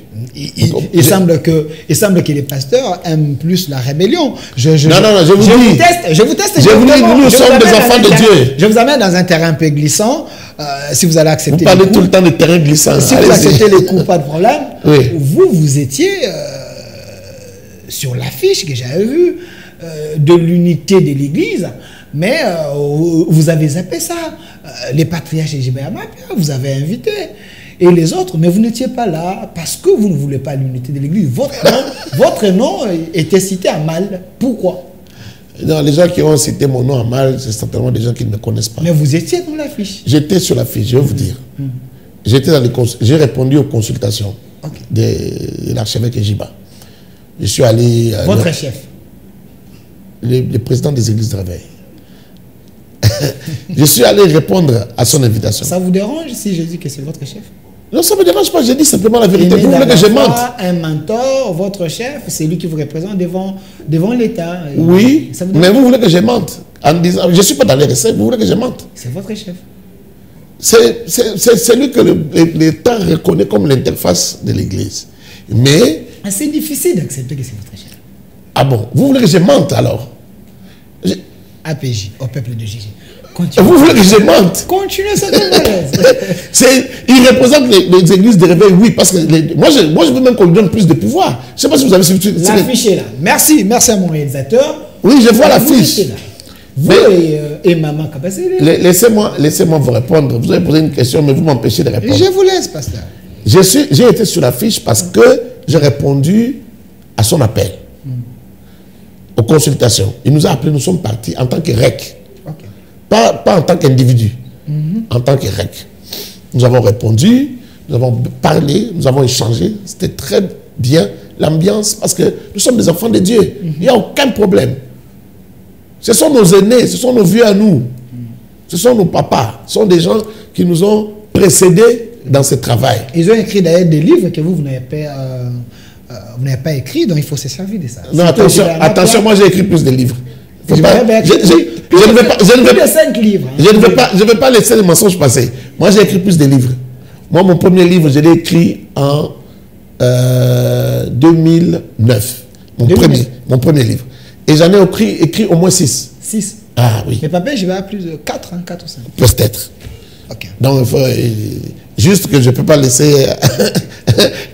Il semble que les pasteurs aiment plus la rébellion. Non, je vous teste. Nous sommes des enfants de Dieu. Je vous amène dans un terrain un peu glissant. Si vous allez accepter. Vous parlez tout le temps de terrain glissant. Si vous acceptez les coups, pas de problème. Oui. Vous étiez sur l'affiche que j'avais vue de l'unité de l'Église, mais vous avez zappé ça. Les patriarches et Jibéama, vous avez invité. Et les autres, mais vous n'étiez pas là parce que vous ne voulez pas l'unité de l'Église. Votre nom était cité à mal. Pourquoi? Non, les gens qui ont cité mon nom à mal, c'est certainement des gens qui ne me connaissent pas. Mais vous étiez dans l'affiche. J'étais sur l'affiche, je vais vous dire. J'ai répondu aux consultations de l'archevêque Ejiba. Je suis allé... Votre chef? le président des églises de réveil. Je suis allé répondre à son invitation. Ça vous dérange si je dis que c'est votre chef? Non, ça ne me dérange pas, je dis simplement la vérité. Vous voulez que je mente? Un mentor, votre chef, c'est lui qui vous représente devant l'État. Oui, mais vous voulez que je mente en disant, je ne suis pas dans les recettes, vous voulez que je mente? C'est votre chef. C'est lui que l'État reconnaît comme l'interface de l'Église. Mais... c'est difficile d'accepter que c'est votre chef. Ah bon? Vous voulez que je mente alors? APJ, au peuple de Jésus. Continuez. Vous voulez que je mente? Continuez, ça il représente les églises de réveil, oui, parce que moi, je veux même qu'on lui donne plus de pouvoir. Je ne sais pas si vous avez suivi. L'affiche est là. Merci à mon réalisateur. Oui, je vois l'affiche. Vous et Maman Kabasele. Laissez-moi vous répondre. Vous avez posé une question, mais vous m'empêchez de répondre. Je vous laisse, pasteur. J'ai été sur l'affiche parce que j'ai répondu à son appel. Aux consultations. Il nous a appelés, nous sommes partis en tant que REC. Okay. Pas en tant qu'individu. En tant que REC. Nous avons répondu, nous avons parlé, nous avons échangé. C'était très bien l'ambiance parce que nous sommes des enfants de Dieu. Il n'y a aucun problème. Ce sont nos aînés, ce sont nos vieux à nous. Ce sont nos papas. Ce sont des gens qui nous ont précédés dans ce travail. Ils ont écrit d'ailleurs des livres que vous n'avez pas écrit, donc il faut se servir de ça. Non, attention, moi j'ai écrit plus de livres. Je ne vais pas laisser les mensonges passer. Moi j'ai écrit plus de livres. Moi mon premier livre, je l'ai écrit en 2009. Mon premier livre. Et j'en ai écrit au moins 6. 6? Ah oui. Mais papa, je vais à plus de 4, 4 ou 5. Peut-être. Ok. Donc il faut... Juste que je ne peux pas laisser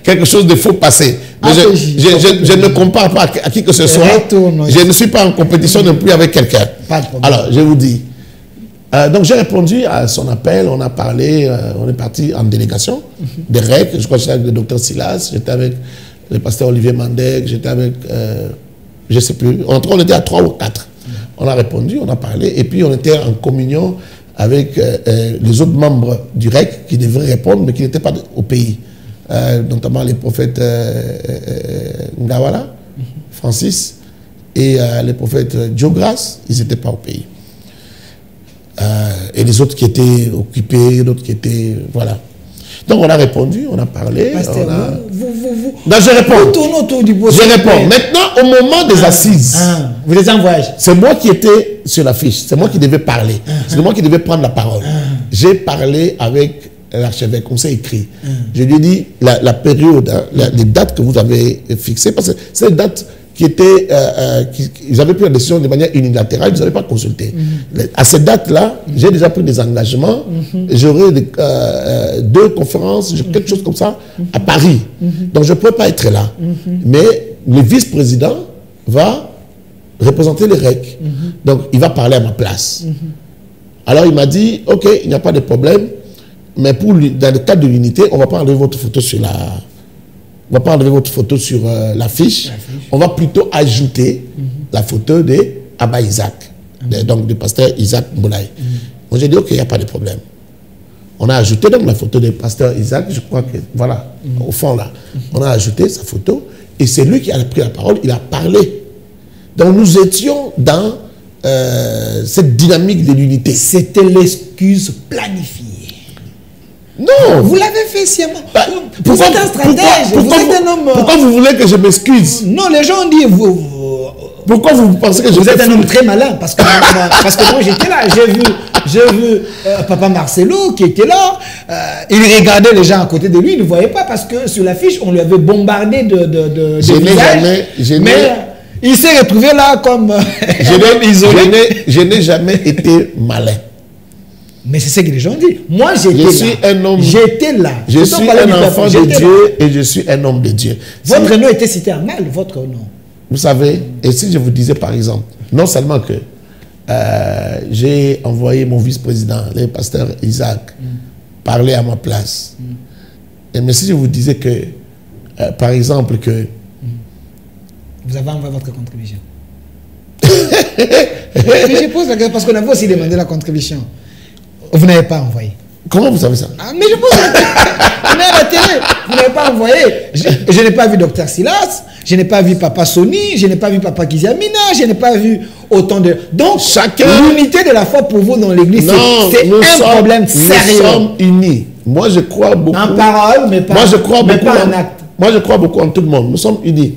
quelque chose de faux passer. Mais je ne compare pas à qui que ce soit. Je ne suis pas en compétition non plus avec quelqu'un. Alors, je vous dis. Donc, j'ai répondu à son appel. On a parlé. On est parti en délégation des REC. Je crois que j'étais avec le docteur Silas. J'étais avec le pasteur Olivier Mandek. J'étais avec... je ne sais plus. En tout cas, on était à 3 ou 4. On a répondu, on a parlé. Et puis, on était en communion avec les autres membres du REC qui devraient répondre, mais qui n'étaient pas au pays. Notamment les prophètes Ngawala, Francis, et les prophètes Diogras, ils n'étaient pas au pays. Et les autres qui étaient occupés, d'autres qui étaient... Voilà. Donc on a répondu, on a parlé. Pasteur, je réponds. Vous tournez autour du beau. Je réponds. Maintenant, au moment des assises, vous êtes en voyage. C'est moi qui étais sur l'affiche, c'est moi qui devais parler, c'est moi qui devais prendre la parole. J'ai parlé avec l'archevêque, on s'est écrit. Je lui ai dit la période, les dates que vous avez fixées, parce que c'est des dates qui étaient, ils avaient pris la décision de manière unilatérale, ils n'avaient pas consulté. À cette date-là, j'ai déjà pris des engagements. J'aurai 2 conférences, quelque chose comme ça, à Paris. Donc je ne peux pas être là. Mais le vice-président va représenter les REC. Donc il va parler à ma place. Alors il m'a dit, ok, il n'y a pas de problème, mais dans le cadre de l'unité, on ne va pas enlever votre photo sur la... On va pas enlever votre photo sur l'affiche. On va plutôt ajouter la photo de Abba Isaac, donc du pasteur Isaac Mboulaye. Moi, j'ai dit, ok, il n'y a pas de problème. On a ajouté donc la photo du pasteur Isaac, je crois que, voilà, au fond là. On a ajouté sa photo et c'est lui qui a pris la parole, il a parlé. Donc, nous étions dans cette dynamique de l'unité. C'était l'excuse planifiée. Non. Vous l'avez fait sciemment. Vous êtes un stratège. Vous êtes un homme... Pourquoi vous voulez que je m'excuse? Non, les gens ont dit... Pourquoi vous pensez que vous êtes un homme très malin? Parce que moi j'étais là. J'ai vu Papa Marcelo qui était là. Il regardait les gens à côté de lui. Il ne voyait pas parce que sur l'affiche, on lui avait bombardé de mais il s'est retrouvé là comme isolé. Je n'ai jamais été malin. Mais c'est ce que les gens disent. Moi, j'étais là. J'étais là. Je suis un enfant de Dieu et je suis un homme de Dieu. Votre nom était cité en mal, votre nom. Vous savez, et si je vous disais par exemple, non seulement que j'ai envoyé mon vice-président, le pasteur Isaac, parler à ma place, mais si je vous disais que, par exemple, que... Vous avez envoyé votre contribution. Je pose la question parce qu'on avait aussi demandé la contribution. Vous n'avez pas envoyé. Comment vous savez ça? Ah, mais je pose la télé. On est à la télé. Vous n'avez pas envoyé. Je n'ai pas vu Dr Silas. Je n'ai pas vu Papa Sony. Je n'ai pas vu Papa Kiziamina. Je n'ai pas vu autant de... Donc, l'unité de la foi pour vous dans l'église, c'est un problème sérieux. Nous sommes unis. Moi, je crois beaucoup... En parole, mais pas, moi, je crois mais beaucoup pas en acte. Moi, je crois beaucoup en tout le monde. Nous sommes unis.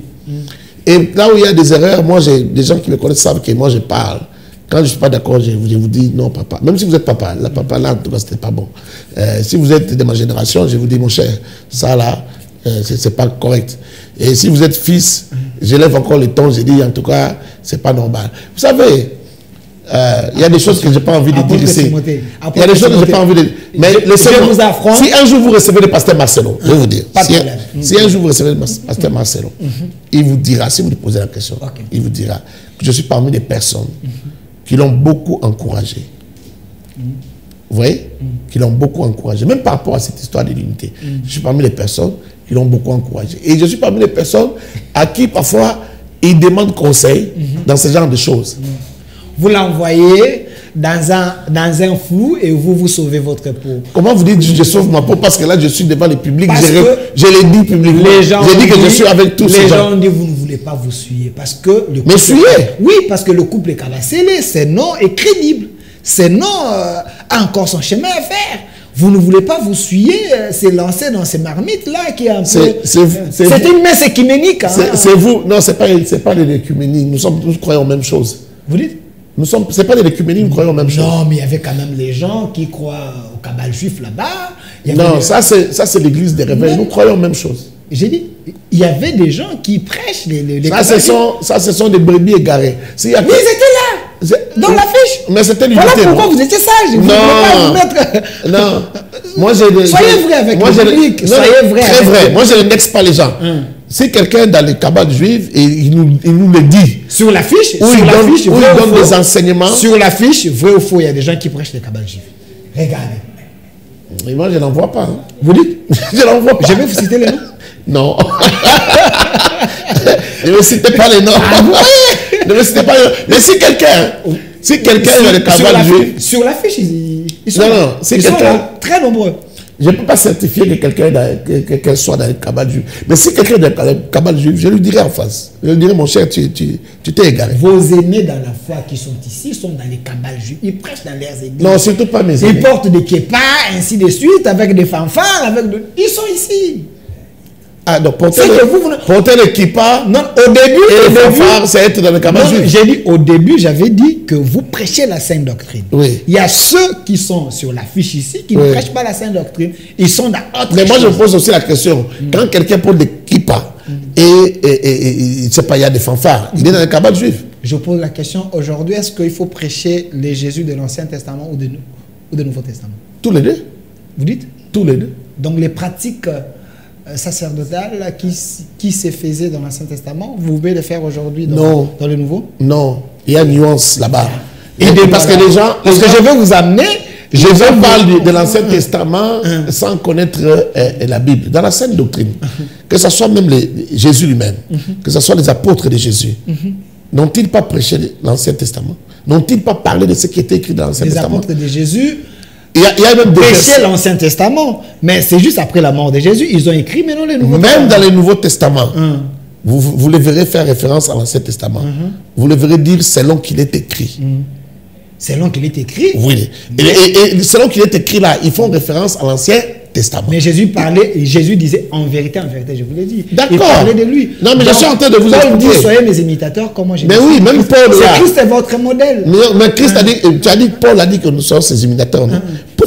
Et là où il y a des erreurs, moi, j'ai des gens qui me connaissent savent que moi, je parle. Quand je ne suis pas d'accord, je vous dis non, papa. Même si vous êtes papa, la papa là, en tout cas, c'était pas bon. Si vous êtes de ma génération, je vous dis, mon cher, ça là, c'est pas correct. Et si vous êtes fils, j'élève encore le ton, je dis, en tout cas, c'est pas normal. Vous savez, il y a des choses que je n'ai pas envie de dire ici. Il y a des choses que je n'ai pas envie de dire. Mais laissez-moi. Si un jour vous recevez le pasteur Marcelo, je vais vous dire. Si un jour vous recevez le pasteur Marcelo, il vous dira, si vous lui posez la question, il vous dira que je suis parmi les personnes qui l'ont beaucoup encouragé. Vous voyez? Qui l'ont beaucoup encouragé. Même par rapport à cette histoire de l'unité. Je suis parmi les personnes qui l'ont beaucoup encouragé. Et je suis parmi les personnes à qui parfois ils demandent conseil dans ce genre de choses. Vous l'envoyez dans un flou et vous sauvez votre peau. Comment vous dites je sauve ma peau? Parce que là je suis devant le public, je l'ai dit publiquement. J'ai dit que je suis avec tous ces gens. Les gens disent vous ne voulez pas vous suyer parce que le couple... Mais suyer? Oui, parce que le couple est scellé, c'est non est crédible. C'est non a encore son chemin à faire. Vous ne voulez pas vous suyer, c'est lancé dans ces marmites-là qui est un peu... C'est une messe écuménique. Hein. C'est vous. Non, c'est pas de l'écuménie. Nous croyons aux mêmes choses. Vous dites? C'est pas de l'écuménie, nous croyons aux mêmes choses. Non, mais il y avait quand même les gens qui croient au cabal juif là-bas. Non, ça c'est l'église des rebelles. Nous croyons aux mêmes choses. J'ai dit, il y avait des gens qui prêchent les ça, ce sont des brebis égarées. Mais ils étaient là, dans l'affiche. Mais c'était l'unité. Voilà pourquoi vous étiez sage. Vous non. Pas vous mettre... non. Moi, soyez vrai avec le public. Soyez vrai. Très vrai. Moi, je ne nexe pas les gens. Si quelqu'un dans les cabales juives, et il nous le dit. Sur l'affiche, où il donne des enseignements. Sur l'affiche, vrai ou faux, il y a des gens qui prêchent les cabales juives. Regardez. Et moi, je n'en vois pas. Hein. Vous dites? Je n'en vois pas. Je vais vous citer les noms. Non. Ne me citez pas les noms. Ne me citez pas les noms. Mais si quelqu'un est dans les cabales juives. Sur l'affiche, ils sont là. Ils sont là, très nombreux. Je ne peux pas certifier que quelqu'un soit dans les cabales juives. Mais si quelqu'un est dans les cabales juives, je lui dirai en face. Je lui dirai, mon cher, tu t'es égaré. Vos aînés dans la foi qui sont ici sont dans les cabales juives. Ils prêchent dans leurs églises. Non, surtout pas mes aînés. Ils portent des képas, ainsi de suite, avec des fanfares. Ils sont ici. Ah, donc porter le kippa, non, au début, c'est être dans le cabal juif. J'ai dit, au début, j'avais dit que vous prêchez la sainte doctrine. Oui. Il y a ceux qui sont sur l'affiche ici qui ne prêchent pas la sainte doctrine. Ils sont dans autre chose. Mais moi, je pose aussi la question. Quand quelqu'un porte des kippas et je sais pas, il y a des fanfares, il est dans le cabal juif. Je pose la question aujourd'hui, est-ce qu'il faut prêcher les Jésus de l'Ancien Testament ou de Nouveau Testament? Tous les deux. Vous dites? Tous les deux. Donc les pratiques sacerdotales qui se faisaient dans l'Ancien Testament, vous pouvez les faire aujourd'hui dans le Nouveau? Non, il y a une nuance là-bas. Parce que les gens... Parce que je vais vous amener... Je parle de l'Ancien Testament sans connaître la Bible. Dans la Sainte Doctrine, que ce soit même Jésus lui-même, que ce soit les apôtres de Jésus, n'ont-ils pas prêché l'Ancien Testament? N'ont-ils pas parlé de ce qui était écrit dans l'Ancien Testament? Les apôtres de Jésus... Il y a même prêcher l'Ancien Testament, mais c'est juste après la mort de Jésus. Ils ont écrit, mais non les Nouveaux Testaments. Même dans les Nouveaux Testaments, vous les verrez faire référence à l'Ancien Testament. Vous le verrez dire selon qu'il est écrit. Selon qu'il est écrit? Oui. Et selon qu'il est écrit là, ils font référence à l'Ancien Testament. Mais Jésus parlait, Jésus disait en vérité, je vous l'ai dit. D'accord. Il parlait de lui. Non, mais donc, je suis en train de vous expliquer. Paul dit, soyez mes imitateurs, comme moi j'ai dit. Mais oui, même Paul là. Christ est votre modèle. Mais Christ a dit, tu as dit, Paul a dit que nous sommes ses imitateurs.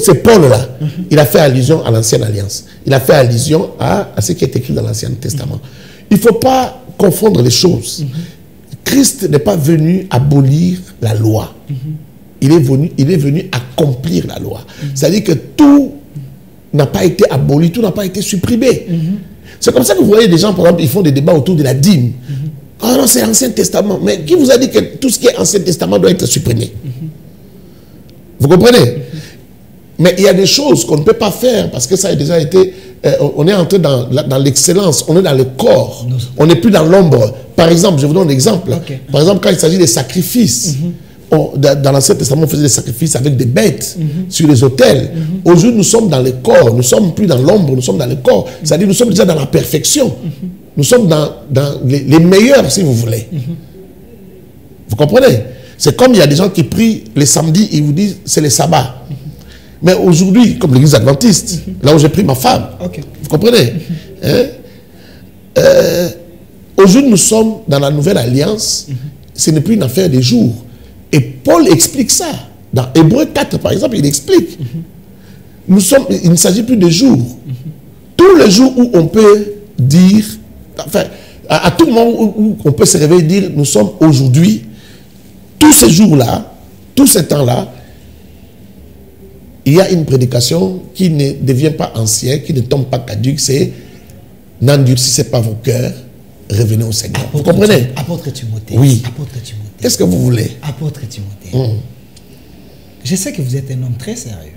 C'est Paul là. Il a fait allusion à l'Ancienne Alliance. Il a fait allusion à ce qui est écrit dans l'Ancien Testament. Il ne faut pas confondre les choses. Christ n'est pas venu abolir la loi. Il est venu accomplir la loi. C'est-à-dire que tout n'a pas été aboli, tout n'a pas été supprimé. C'est comme ça que vous voyez des gens, par exemple, ils font des débats autour de la dîme. Oh non, c'est l'Ancien Testament. Mais qui vous a dit que tout ce qui est Ancien Testament doit être supprimé? Vous comprenez? Mais il y a des choses qu'on ne peut pas faire parce que ça a déjà été... on est entré dans l'excellence, on est dans le corps, on n'est plus dans l'ombre. Par exemple, je vous donne un exemple. Par exemple, quand il s'agit des sacrifices, dans l'Ancien Testament, on faisait des sacrifices avec des bêtes sur les autels. Aujourd'hui, nous sommes dans le corps. Nous ne sommes plus dans l'ombre, nous sommes dans le corps. C'est-à-dire, nous sommes déjà dans la perfection. Nous sommes dans les meilleurs, si vous voulez. Vous comprenez? C'est comme il y a des gens qui prient les samedis, ils vous disent c'est le sabbat. Mais aujourd'hui, comme l'église adventiste, là où j'ai pris ma femme, vous comprenez? Aujourd'hui, nous sommes dans la nouvelle alliance. Ce n'est plus une affaire des jours. Et Paul explique ça. Dans Hébreux 4, par exemple, il explique. Il ne s'agit plus de jours. Tous les jours où on peut dire, enfin, à tout moment où on peut se réveiller et dire, nous sommes aujourd'hui, tous ces jours-là, tous ces temps-là, il y a une prédication qui ne devient pas ancienne, qui ne tombe pas caduque, c'est n'endurcissez pas vos cœurs, revenez au Seigneur. Vous comprenez? Apôtre Timothée. Oui. Apôtre Timothée. Qu'est-ce que vous voulez? Apôtre Timothée. Je sais que vous êtes un homme très sérieux.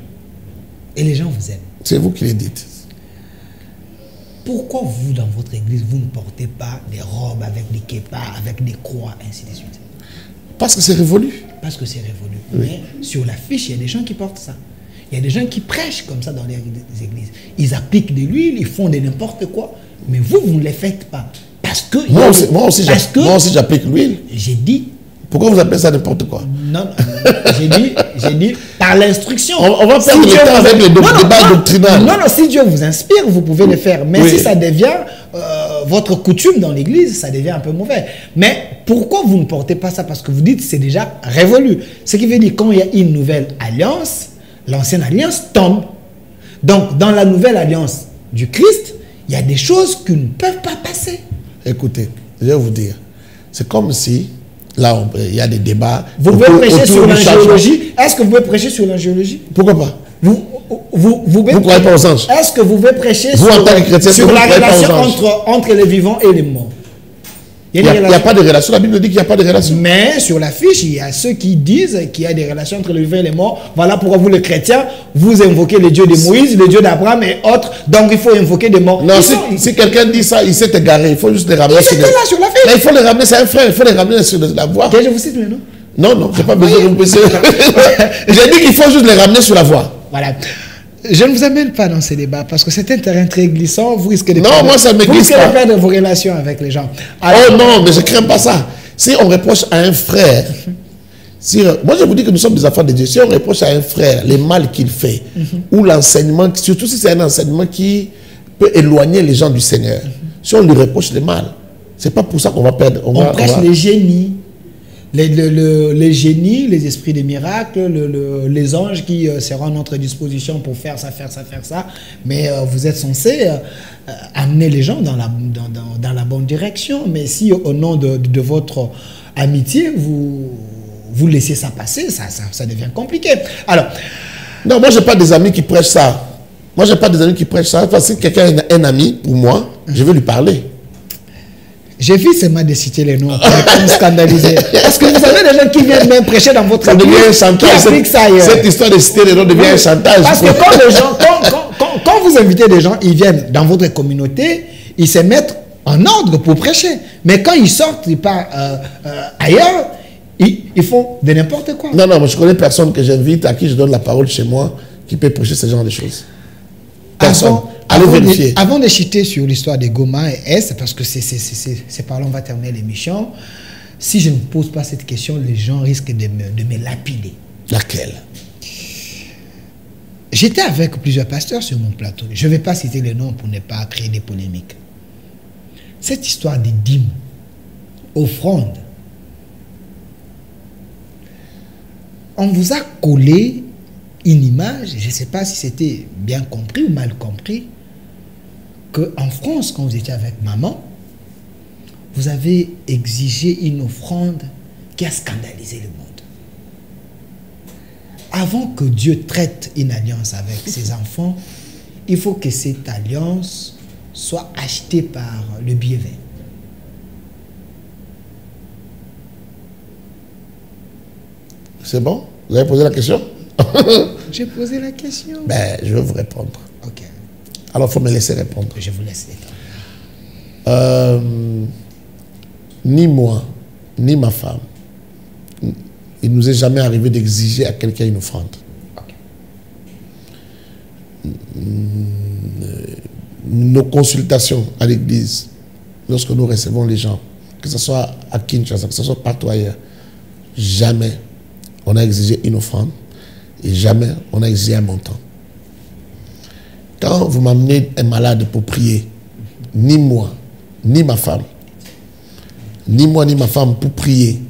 Et les gens vous aiment. C'est vous qui le dites. Pourquoi vous, dans votre église, vous ne portez pas des robes avec des keppas, avec des croix, ainsi de suite? Parce que c'est révolu. Parce que c'est révolu. Oui. Mais sur l'affiche, il y a des gens qui portent ça. Il y a des gens qui prêchent comme ça dans les églises. Ils appliquent de l'huile, ils font de n'importe quoi. Mais vous, vous ne les faites pas. Parce que... Moi aussi j'applique l'huile. J'ai dit... Pourquoi vous appelez ça n'importe quoi? Non, j'ai dit par l'instruction. On va perdre le temps avec les débats doctrinaux. Non, si Dieu vous inspire, vous pouvez le faire. Mais si ça devient votre coutume dans l'église, ça devient un peu mauvais. Mais pourquoi vous ne portez pas ça? Parce que vous dites que c'est déjà révolu. Ce qui veut dire quand il y a une nouvelle alliance, l'ancienne alliance tombe. Donc, dans la nouvelle alliance du Christ, il y a des choses qui ne peuvent pas passer. Écoutez, je vais vous dire. C'est comme si... Là, il y a des débats. Vous pouvez prêcher sur l'angéologie. Est-ce que vous pouvez prêcher sur l'angéologie? Pourquoi pas? Vous ne croyez pas aux anges? Est-ce que vous pouvez prêcher vous, en tant que chrétien, sur la relation entre les vivants et les morts? Il n'y a pas de relation. La Bible dit qu'il n'y a pas de relation. Mais sur la fiche, il y a ceux qui disent qu'il y a des relations entre les vivants et les morts. Voilà pourquoi vous, les chrétiens, vous invoquez le Dieu de Moïse, le Dieu d'Abraham et autres. Donc il faut invoquer des morts. Non, si quelqu'un dit ça, il s'est égaré. Il faut juste les ramener sur la fiche. Là, il faut les ramener, c'est un frère, il faut les ramener sur la voie. Je vous cite le nom? Non, je n'ai pas besoin de vous poser. J'ai dit qu'il faut juste les ramener sur la voie. Voilà. Je ne vous amène pas dans ces débats parce que c'est un terrain très glissant. Vous risquez de perdre, moi, ça me glisse pas. Vous risquez de perdre vos relations avec les gens. Alors, oh non, mais je ne crains pas ça. Si on reproche à un frère, moi je vous dis que nous sommes des enfants de Dieu. Si on reproche à un frère les mal qu'il fait, ou l'enseignement, surtout si c'est un enseignement qui peut éloigner les gens du Seigneur, si on lui reproche le mal, c'est pas pour ça qu'on va perdre. On prêche les génies. Les génies, les esprits des miracles, les anges qui seront à notre disposition pour faire ça. Mais vous êtes censé amener les gens dans la bonne direction. Mais si au nom de votre amitié, vous laissez ça passer, ça devient compliqué. Alors, non, moi, je n'ai pas des amis qui prêchent ça. Moi, je n'ai pas des amis qui prêchent ça. Parce que si quelqu'un est un ami, pour moi, je vais lui parler. J'ai vu seulement de citer les noms pour me scandaliser. Parce que vous avez des gens qui viennent même prêcher dans votre église. Ça devient un chantage. Cette histoire de citer les noms devient un chantage. Parce que quand les gens, quand vous invitez des gens, ils viennent dans votre communauté, ils se mettent en ordre pour prêcher. Mais quand ils sortent, ils partent ailleurs, ils font de n'importe quoi. Non, je connais personne que j'invite, à qui je donne la parole chez moi, qui peut prêcher ce genre de choses. Personne. Allez vérifier. Avant de chuter sur l'histoire de Goma et Est, parce que c'est par là on va terminer l'émission, si je ne pose pas cette question, les gens risquent de me lapider. Laquelle? J'étais avec plusieurs pasteurs sur mon plateau. Je ne vais pas citer les noms pour ne pas créer des polémiques. Cette histoire des dîmes, offrandes, on vous a collé une image, je ne sais pas si c'était bien compris ou mal compris, qu'en France, quand vous étiez avec maman, vous avez exigé une offrande qui a scandalisé le monde. Avant que Dieu traite une alliance avec ses enfants, il faut que cette alliance soit achetée par le bienvenu. C'est bon? Vous avez posé la question? J'ai posé la question. Ben, je vais vous répondre. Ok. Alors, il faut me laisser répondre. Je vous laisse répondre. Ni moi, ni ma femme, il ne nous est jamais arrivé d'exiger à quelqu'un une offrande. Nos consultations à l'église, lorsque nous recevons les gens, que ce soit à Kinshasa, que ce soit partout ailleurs, jamais on a exigé une offrande et jamais on a exigé un montant. Quand vous m'amenez un malade pour prier, ni moi, ni ma femme, pour prier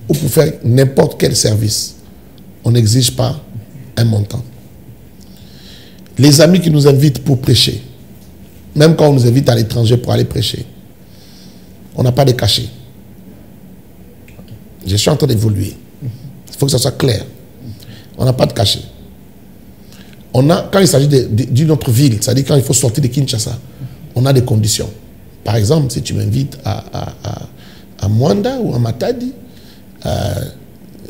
ou pour faire n'importe quel service, on n'exige pas un montant. Les amis qui nous invitent pour prêcher, même quand on nous invite à l'étranger pour aller prêcher, on n'a pas de cachet. Je suis en train d'évoluer. Il faut que ça soit clair. On n'a pas de cachet. Quand il s'agit d'une autre ville, c'est-à-dire quand il faut sortir de Kinshasa, on a des conditions. Par exemple, si tu m'invites à Mwanda ou à Matadi,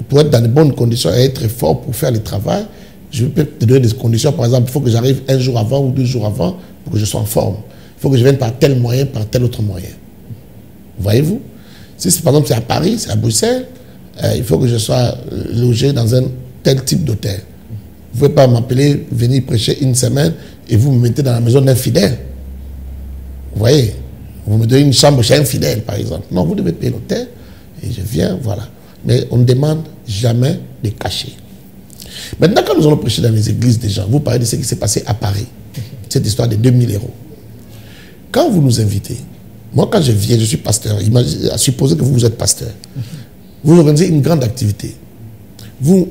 pour être dans de bonnes conditions et être fort pour faire le travail, je peux te donner des conditions. Par exemple, il faut que j'arrive un jour avant ou 2 jours avant pour que je sois en forme. Il faut que je vienne par tel moyen, par tel autre moyen. Voyez-vous? Si par exemple c'est à Paris, c'est à Bruxelles, il faut que je sois logé dans un tel type d'hôtel. Vous ne pouvez pas m'appeler, venir prêcher une semaine et vous me mettez dans la maison d'un fidèle. Vous voyez? Vous me donnez une chambre chez un fidèle, par exemple. Non, vous devez payer l'hôtel et je viens, voilà. Mais on ne demande jamais de cachet. Maintenant, quand nous allons prêcher dans les églises des gens, vous parlez de ce qui s'est passé à Paris. Cette histoire de 2000 €. Quand vous nous invitez, moi quand je viens, je suis pasteur, supposez que vous êtes pasteur. Vous organisez une grande activité. Vous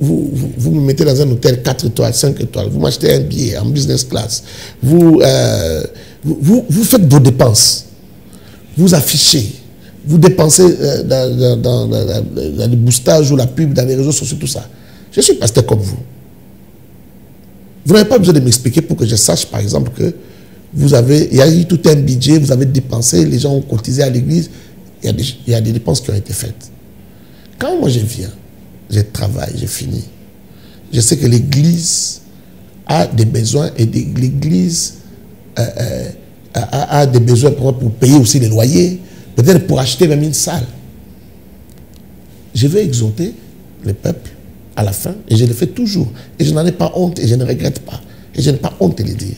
me mettez dans un hôtel 4 étoiles, 5 étoiles, vous m'achetez un billet en business class, vous faites vos dépenses, vous affichez, vous dépensez dans le boostage ou la pub, dans les réseaux sociaux, tout ça. Je suis pasteur comme vous. Vous n'avez pas besoin de m'expliquer pour que je sache, par exemple, que il y a eu tout un budget, vous avez dépensé, les gens ont cotisé à l'église, il y a des dépenses qui ont été faites. Quand moi je viens, je travaille, je finis. Je sais que l'église a des besoins et l'église a des besoins pour payer aussi les loyers, peut-être pour acheter même une salle. Je vais exhorter le peuple à la fin et je le fais toujours. Et je n'en ai pas honte et je ne regrette pas. Et je n'ai pas honte de le dire.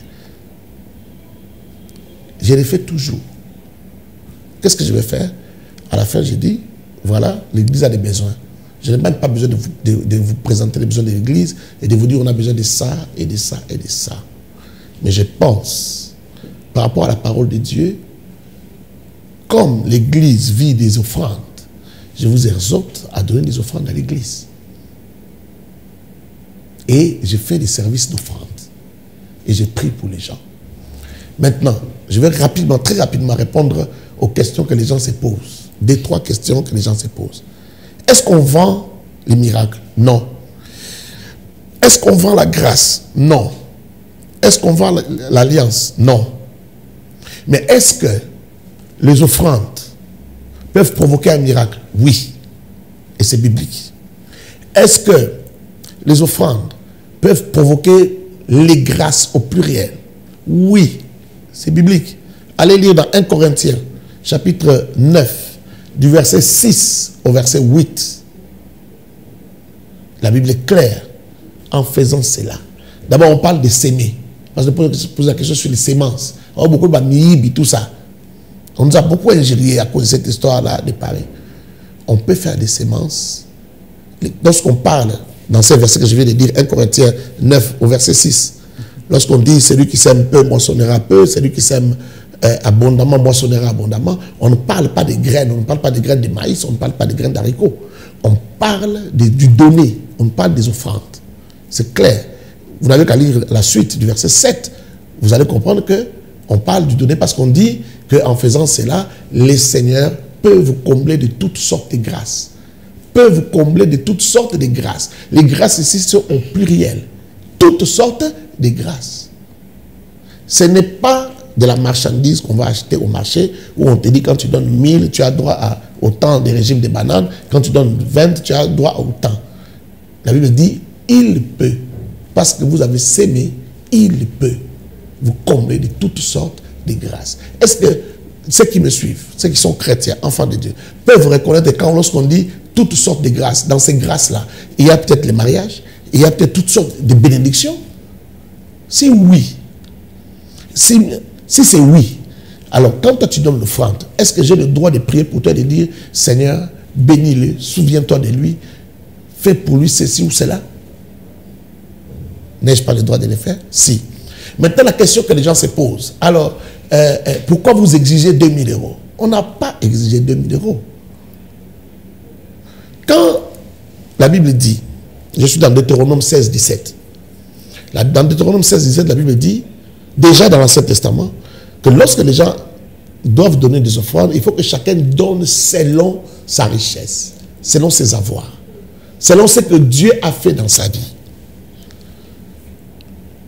Je le fais toujours. Qu'est-ce que je vais faire? À la fin, je dis, voilà, l'église a des besoins. Je n'ai même pas besoin de vous présenter les besoins de l'église et de vous dire on a besoin de ça et de ça et de ça. Mais je pense, par rapport à la parole de Dieu, comme l'église vit des offrandes, je vous exhorte à donner des offrandes à l'église. Et je fais des services d'offrande. Et je prie pour les gens. Maintenant, je vais rapidement, très rapidement répondre aux questions que les gens se posent. 2-3 questions que les gens se posent. Est-ce qu'on vend les miracles? Non. Est-ce qu'on vend la grâce? Non. Est-ce qu'on vend l'alliance? Non. Mais est-ce que les offrandes peuvent provoquer un miracle? Oui. Et c'est biblique. Est-ce que les offrandes peuvent provoquer les grâces au pluriel? Oui. C'est biblique. Allez lire dans 1 Corinthiens, chapitre 9, du verset 6 au verset 8. La Bible est claire en faisant cela. D'abord, on parle de s'aimer. Parce que pose la question sur les semences. Oh, beaucoup de miibi, tout ça. On nous a beaucoup injurié à cause de cette histoire-là de Paris. On peut faire des semences. Lorsqu'on parle, dans ces versets que je viens de dire, 1 Corinthiens 9 au verset 6, lorsqu'on dit celui qui sème peu moissonnera peu, celui qui sème abondamment moissonnera abondamment, on ne parle pas des graines, on ne parle pas des graines de maïs, on ne parle pas des graines d'haricots. On parle du donné, on parle des offrandes. C'est clair. Vous n'avez qu'à lire la suite du verset 7. Vous allez comprendre qu'on parle du donné parce qu'on dit qu'en faisant cela, les seigneurs peuvent vous combler de toutes sortes de grâces. Peuvent vous combler de toutes sortes de grâces. Les grâces ici sont au pluriel. Toutes sortes de grâces. Ce n'est pas de la marchandise qu'on va acheter au marché où on te dit quand tu donnes 1000, tu as droit à autant de régimes de bananes. Quand tu donnes 20, tu as droit à autant. La Bible dit, il peut. Parce que vous avez sémé, il peut vous combler de toutes sortes de grâces. Est-ce que ceux qui me suivent, ceux qui sont chrétiens, enfants de Dieu, peuvent reconnaître quand lorsqu'on dit toutes sortes de grâces. Dans ces grâces-là, il y a peut-être les mariages, il y a peut-être toutes sortes de bénédictions. Si oui, si c'est oui, alors quand toi tu donnes l'offrande, est-ce que j'ai le droit de prier pour toi et de dire, Seigneur, bénis-le, souviens-toi de lui, fais pour lui ceci ou cela? N'ai-je pas le droit de le faire? Si. Maintenant, la question que les gens se posent, alors, pourquoi vous exigez 2000 €? On n'a pas exigé 2000 €. Quand la Bible dit, je suis dans Deutéronome 16, 17, dans Deutéronome 16, 17, la Bible dit, déjà dans l'Ancien Testament, que lorsque les gens doivent donner des offrandes, il faut que chacun donne selon sa richesse, selon ses avoirs, selon ce que Dieu a fait dans sa vie.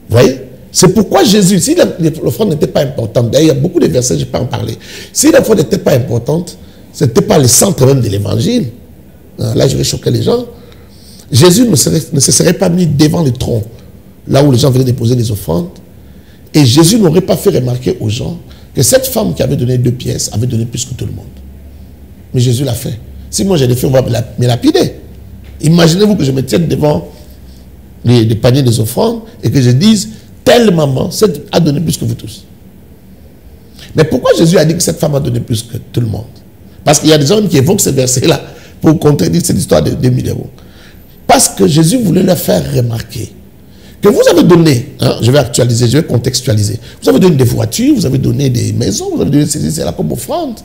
Vous voyez? C'est pourquoi Jésus, si l'offrande n'était pas importante, d'ailleurs, il y a beaucoup de versets, je ne vais pas en parler. Si l'offrande n'était pas importante, ce n'était pas le centre même de l'évangile. Là, je vais choquer les gens. Jésus ne se serait pas mis devant le tronc, là où les gens venaient déposer les offrandes. Et Jésus n'aurait pas fait remarquer aux gens que cette femme qui avait donné 2 pièces avait donné plus que tout le monde. Mais Jésus l'a fait. Si moi j'ai fait, on va me lapider. Imaginez-vous que je me tienne devant les paniers des offrandes et que je dise, telle maman a donné plus que vous tous. Mais pourquoi Jésus a dit que cette femme a donné plus que tout le monde? Parce qu'il y a des gens qui évoquent ce verset-là pour contredire cette histoire de 2000 €. Parce que Jésus voulait leur faire remarquer que vous avez donné, je vais actualiser, je vais contextualiser, vous avez donné des voitures, vous avez donné des maisons, vous avez donné ceci, cela comme offrande.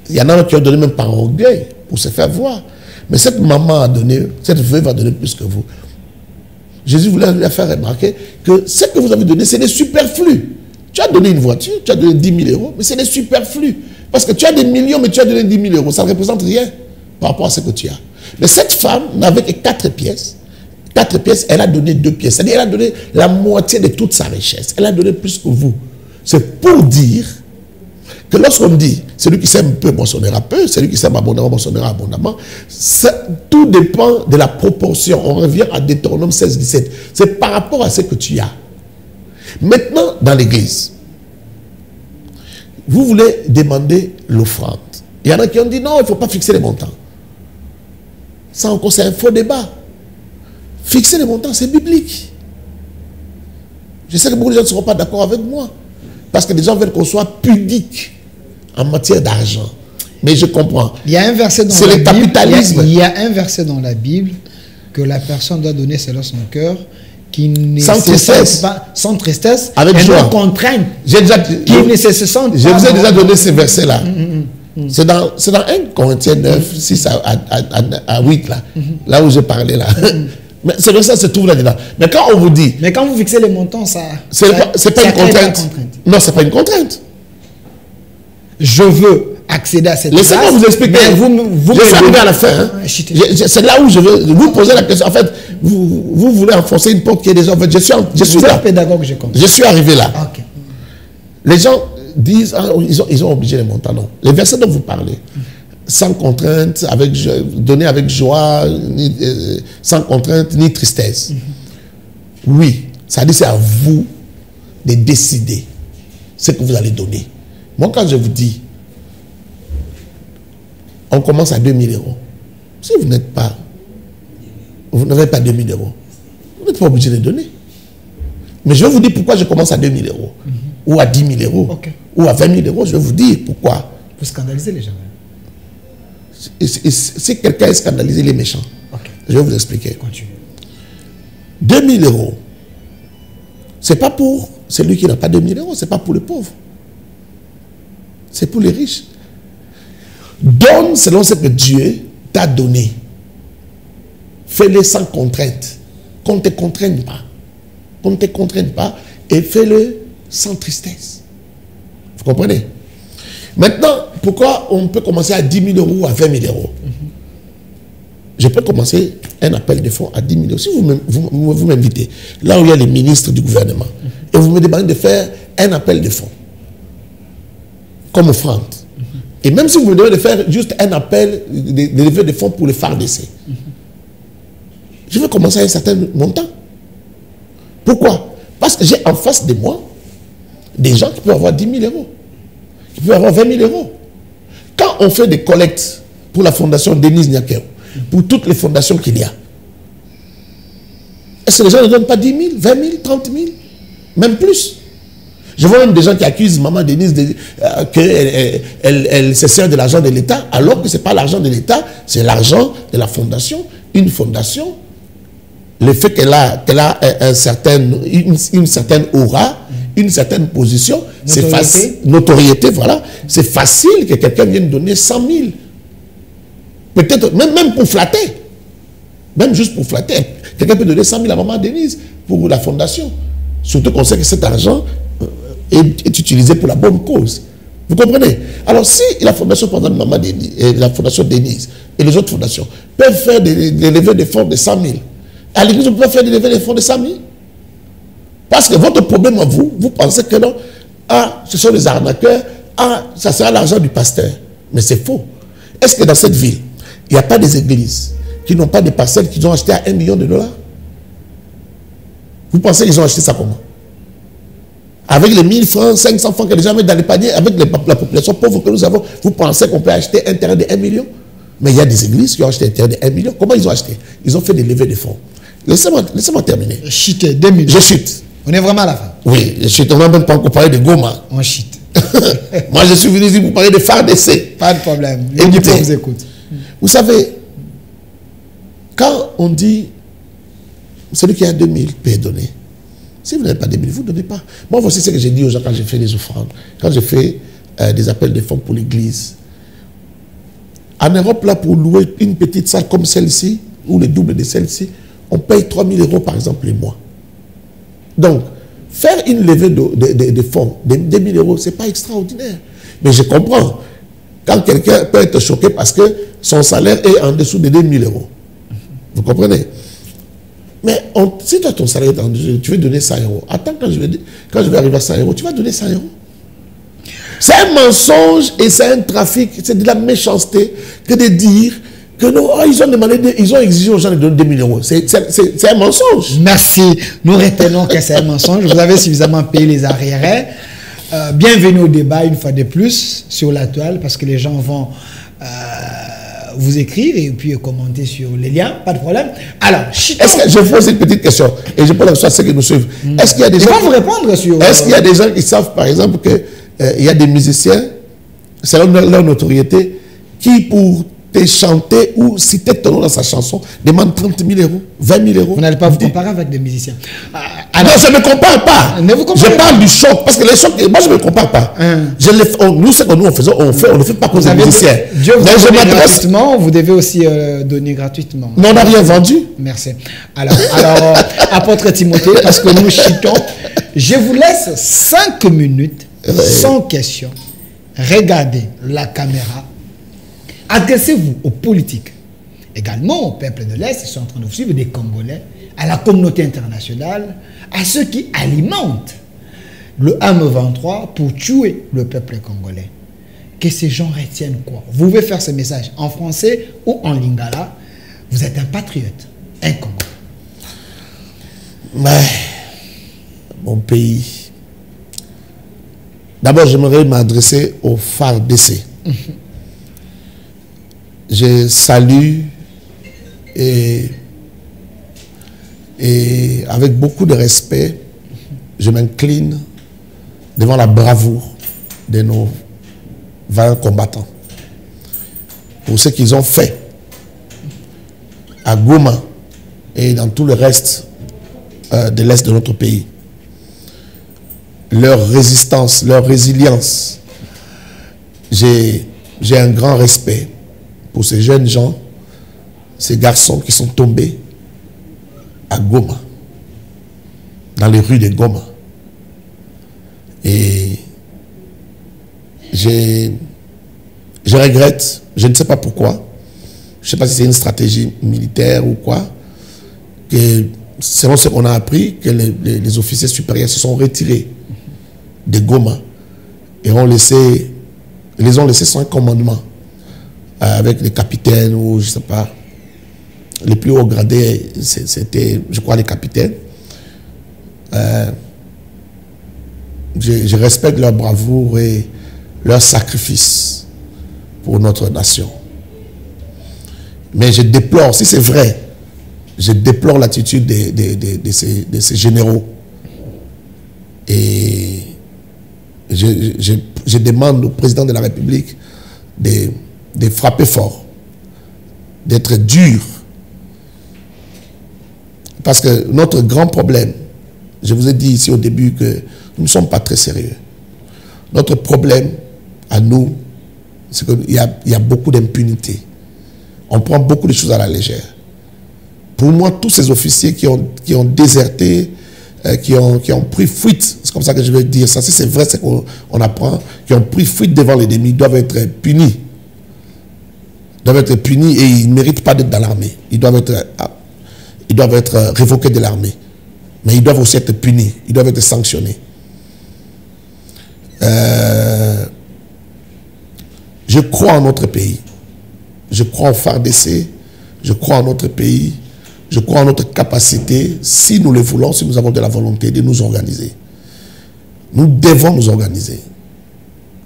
Il y en a qui ont donné même par orgueil pour se faire voir. Mais cette maman a donné, cette veuve a donné plus que vous. Jésus voulait leur faire remarquer que ce que vous avez donné, c'est des superflus. Tu as donné une voiture, tu as donné 10 000 €, mais c'est des superflus. Parce que tu as des millions, mais tu as donné 10 000 €. Ça ne représente rien par rapport à ce que tu as. Mais cette femme n'avait que 4 pièces. 4 pièces, elle a donné 2 pièces. C'est-à-dire qu'elle a donné la moitié de toute sa richesse. Elle a donné plus que vous. C'est pour dire que lorsqu'on dit, celui qui sème peu moissonnera peu, celui qui sème abondamment moissonnera abondamment, tout dépend de la proportion. On revient à Deutéronome 16, 17. C'est par rapport à ce que tu as. Maintenant, dans l'église, vous voulez demander l'offrande. Il y en a qui ont dit non, il ne faut pas fixer les montants. Ça encore, c'est un faux débat. Fixer les montants, c'est biblique. Je sais que beaucoup de gens ne seront pas d'accord avec moi. Parce que les gens veulent qu'on soit pudique en matière d'argent. Mais je comprends. Il y a un verset dans c'est la le Bible. capitalisme. Il y a un verset dans la Bible que la personne doit donner selon son cœur, qui ne sans tristesse, pas, sans tristesse, avec joie, non contrainte, qui ne se sentent pas. Je vous ai déjà donné ces versets-là. C'est dans 1 Corinthiens 9, 6 à 8, là, là où j'ai parlé là. Mais ce verset se trouve là-dedans. Mais quand on vous dit... Mais quand vous fixez les montants, ça... C'est pas une contrainte. Non, c'est pas une contrainte. Je veux accéder à cette laissez-moi vous expliquer. Je suis arrivé à la fin. Hein. C'est là où je veux vous poser la question. En fait, vous voulez enfoncer une porte qui est déjà... En fait, je suis là. Pédagogue, je comprends. Je suis arrivé là. Okay. Les gens disent, ils ont obligé les montants. Non. Les versets dont vous parlez, sans contrainte, donné avec joie, sans contrainte, ni tristesse. Oui, ça dit c'est à vous de décider ce que vous allez donner. Moi, quand je vous dis, on commence à 2000 €. Si vous n'êtes pas, vous n'avez pas 2000 €, vous n'êtes pas obligé de donner. Mais je vais vous dire pourquoi je commence à 2000 €, ou à 10 000 €, ou à 20 000 €. Je vais vous dire pourquoi. Pour scandaliser les gens. Si quelqu'un est scandalisé, il est méchant. Je vais vous expliquer. Continue. 2000 €, ce n'est pas pour celui qui n'a pas 2000 €, ce n'est pas pour les pauvres. C'est pour les riches. Donne selon ce que Dieu t'a donné. Fais-le sans contrainte. Qu'on ne te contraigne pas. Qu'on ne te contraigne pas. Et fais-le sans tristesse. Vous comprenez? Maintenant, pourquoi on peut commencer à 10 000 € ou à 20 000 €? Je peux commencer un appel de fonds à 10 000 €. Si vous m'invitez, là où il y a les ministres du gouvernement, et vous me demandez de faire un appel de fonds, comme offrande. Et même si vous me demandez de faire juste un appel, de lever des fonds pour le FARDC, je vais commencer à un certain montant. Pourquoi? Parce que j'ai en face de moi des gens qui peuvent avoir 10 000 €, qui peuvent avoir 20 000 €. Quand on fait des collectes pour la fondation Denise Nyakeo, pour toutes les fondations qu'il y a. Est-ce que les gens ne donnent pas 10 000, 20 000, 30 000, même plus? Je vois même des gens qui accusent maman Denise qu'elle se sert de l'argent de l'État, alors que ce n'est pas l'argent de l'État, c'est l'argent de la fondation. Une fondation, le fait qu'elle a une certaine aura, une certaine position, c'est facile. Notoriété, voilà. C'est facile que quelqu'un vienne donner 100 000. Peut-être, même pour flatter. Même juste pour flatter. Quelqu'un peut donner 100 000 à maman Denise pour la fondation. Surtout qu'on sait que cet argent est utilisé pour la bonne cause. Vous comprenez? Alors, si la fondation, pendant maman Denise, et la fondation Denise et les autres fondations peuvent faire des levées de fonds de 100 000, à l'église, on peut faire des levées de fonds de 100 000. Parce que votre problème à vous, vous pensez que non, ah, ce sont les arnaqueurs, ah, ça sera l'argent du pasteur. Mais c'est faux. Est-ce que dans cette ville, il n'y a pas des églises qui n'ont pas des parcelles qu'ils ont achetées à 1 million de $? Vous pensez qu'ils ont acheté ça comment? Avec les 1000 francs, 500 francs que les gens mettent dans les paniers, avec la population pauvre que nous avons, vous pensez qu'on peut acheter un terrain de 1 million? Mais il y a des églises qui ont acheté un terrain de 1 million. Comment ils ont acheté? Ils ont fait des levées de fonds. Laissez-moi terminer. Chute, 2 minutes. Je chute. On est vraiment à la fin. Oui, je chute. On n'a même pas encore parlé de Goma. On chute. Moi, je suis venu ici pour parler de FARDC. Pas de problème. Écoutez, on vous écoute. Vous savez, quand on dit celui qui a 2000 peut donner, si vous n'avez pas 2000, vous ne donnez pas. Moi, voici ce que j'ai dit aux gens quand j'ai fait les offrandes, quand j'ai fait des appels de fonds pour l'église. En Europe, là, pour louer une petite salle comme celle-ci, ou le double de celle-ci, on paye 3 000 € par exemple les mois. Donc, faire une levée de fonds de 2 000 €, ce n'est pas extraordinaire. Mais je comprends. Quand quelqu'un peut être choqué parce que son salaire est en dessous de 2 000 €. Vous comprenez? Mais si toi, ton salaire est en dessous, tu veux donner 100 €. Attends, quand je vais arriver à 100 €, tu vas donner 100 €. C'est un mensonge et c'est un trafic, c'est de la méchanceté que de dire que non, ils ont exigé aux gens de donner 2 000 €. C'est un mensonge. Merci. Nous retenons que c'est un mensonge. Vous avez suffisamment payé les arriérés. Bienvenue au débat une fois de plus sur la toile parce que les gens vont vous écrire et puis commenter sur les liens. Pas de problème. Alors, est-ce que je pose une petite question et je pose la question à ceux qui nous suivent. Est-ce qu'il y a des gens vous répondre sur. Est-ce qu'il y a des gens qui savent par exemple que il y a des musiciens selon leur notoriété qui pour te chanter ou citer ton nom dans sa chanson demandent 30 000 €, 20 000 €. Vous n'allez pas vous comparer avec des musiciens. Alors, non, je ne me compare pas. Je parle du choc. Parce que les chocs, moi, je ne me compare pas. Nous, ce que nous, on ne fait pas cause des musiciens. Dieu vous donne gratuitement, vous devez aussi donner gratuitement. Mais on n'a rien vendu. Merci. Alors apôtre Timothée, parce que nous chutons, je vous laisse 5 minutes, sans question. Regardez la caméra. Adressez-vous aux politiques, également au peuple de l'Est, qui sont en train de suivre des Congolais, à la communauté internationale, à ceux qui alimentent le M23 pour tuer le peuple congolais. Que ces gens retiennent quoi? Vous pouvez faire ce message en français ou en lingala. Vous êtes un patriote, un Congolais. Mais, mon pays. D'abord, j'aimerais m'adresser au FARDC. Je salue et avec beaucoup de respect, je m'incline devant la bravoure de nos vaillants combattants pour ce qu'ils ont fait à Goma et dans tout le reste de l'Est de notre pays. Leur résistance, leur résilience. J'ai un grand respect pour ces jeunes gens, ces garçons qui sont tombés à Goma, dans les rues de Goma. Et je regrette, je ne sais pas pourquoi, je ne sais pas si c'est une stratégie militaire ou quoi, que selon ce qu'on a appris, que les officiers supérieurs se sont retirés de Goma et les ont laissés sans commandement. Avec les capitaines ou je ne sais pas, les plus hauts gradés, c'était, je crois, les capitaines. Je respecte leur bravoure et leur sacrifice pour notre nation. Mais je déplore, si c'est vrai, je déplore l'attitude de ces généraux. Et je demande au président de la République de frapper fort, d'être dur. Parce que notre grand problème, je vous ai dit ici au début que nous ne sommes pas très sérieux. Notre problème à nous, c'est qu'il y a beaucoup d'impunité. On prend beaucoup de choses à la légère. Pour moi, tous ces officiers qui ont déserté, qui ont pris fuite, c'est comme ça que je vais dire ça, si c'est vrai, c'est qu'on apprend, qui ont pris fuite devant l'ennemi, doivent être punis. Ils doivent être punis et ils ne méritent pas d'être dans l'armée. Ils doivent être révoqués de l'armée. Mais ils doivent aussi être punis, ils doivent être sanctionnés. Je crois en notre pays. Je crois au FARDC. Je crois en notre pays. Je crois en notre capacité, si nous le voulons, si nous avons de la volonté, de nous organiser. Nous devons nous organiser.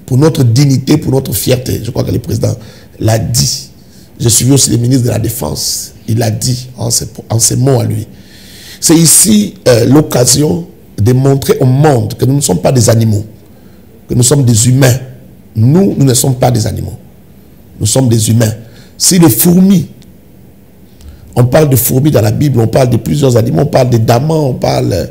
Pour notre dignité, pour notre fierté. Je crois que le président l'a dit. J'ai suivi aussi le ministre de la Défense. Il l'a dit en ces mots à lui. C'est ici l'occasion de montrer au monde que nous ne sommes pas des animaux. Que nous sommes des humains. Nous ne sommes pas des animaux. Nous sommes des humains. Si les fourmis, on parle de fourmis dans la Bible, on parle de plusieurs animaux, on parle des damans, on parle...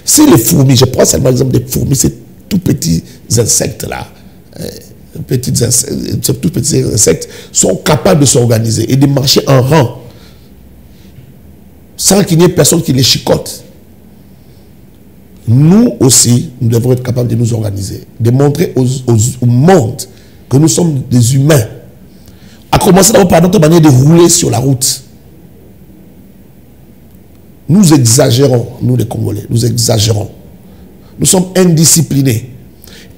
si les fourmis, je prends seulement l'exemple des fourmis, ces tout petits insectes-là, ces tout petits insectes sont capables de s'organiser et de marcher en rang sans qu'il n'y ait personne qui les chicote. Nous aussi, nous devons être capables de nous organiser, de montrer au monde que nous sommes des humains. À commencer d'abord par notre manière de rouler sur la route. Nous exagérons, nous les Congolais, nous exagérons. Nous sommes indisciplinés.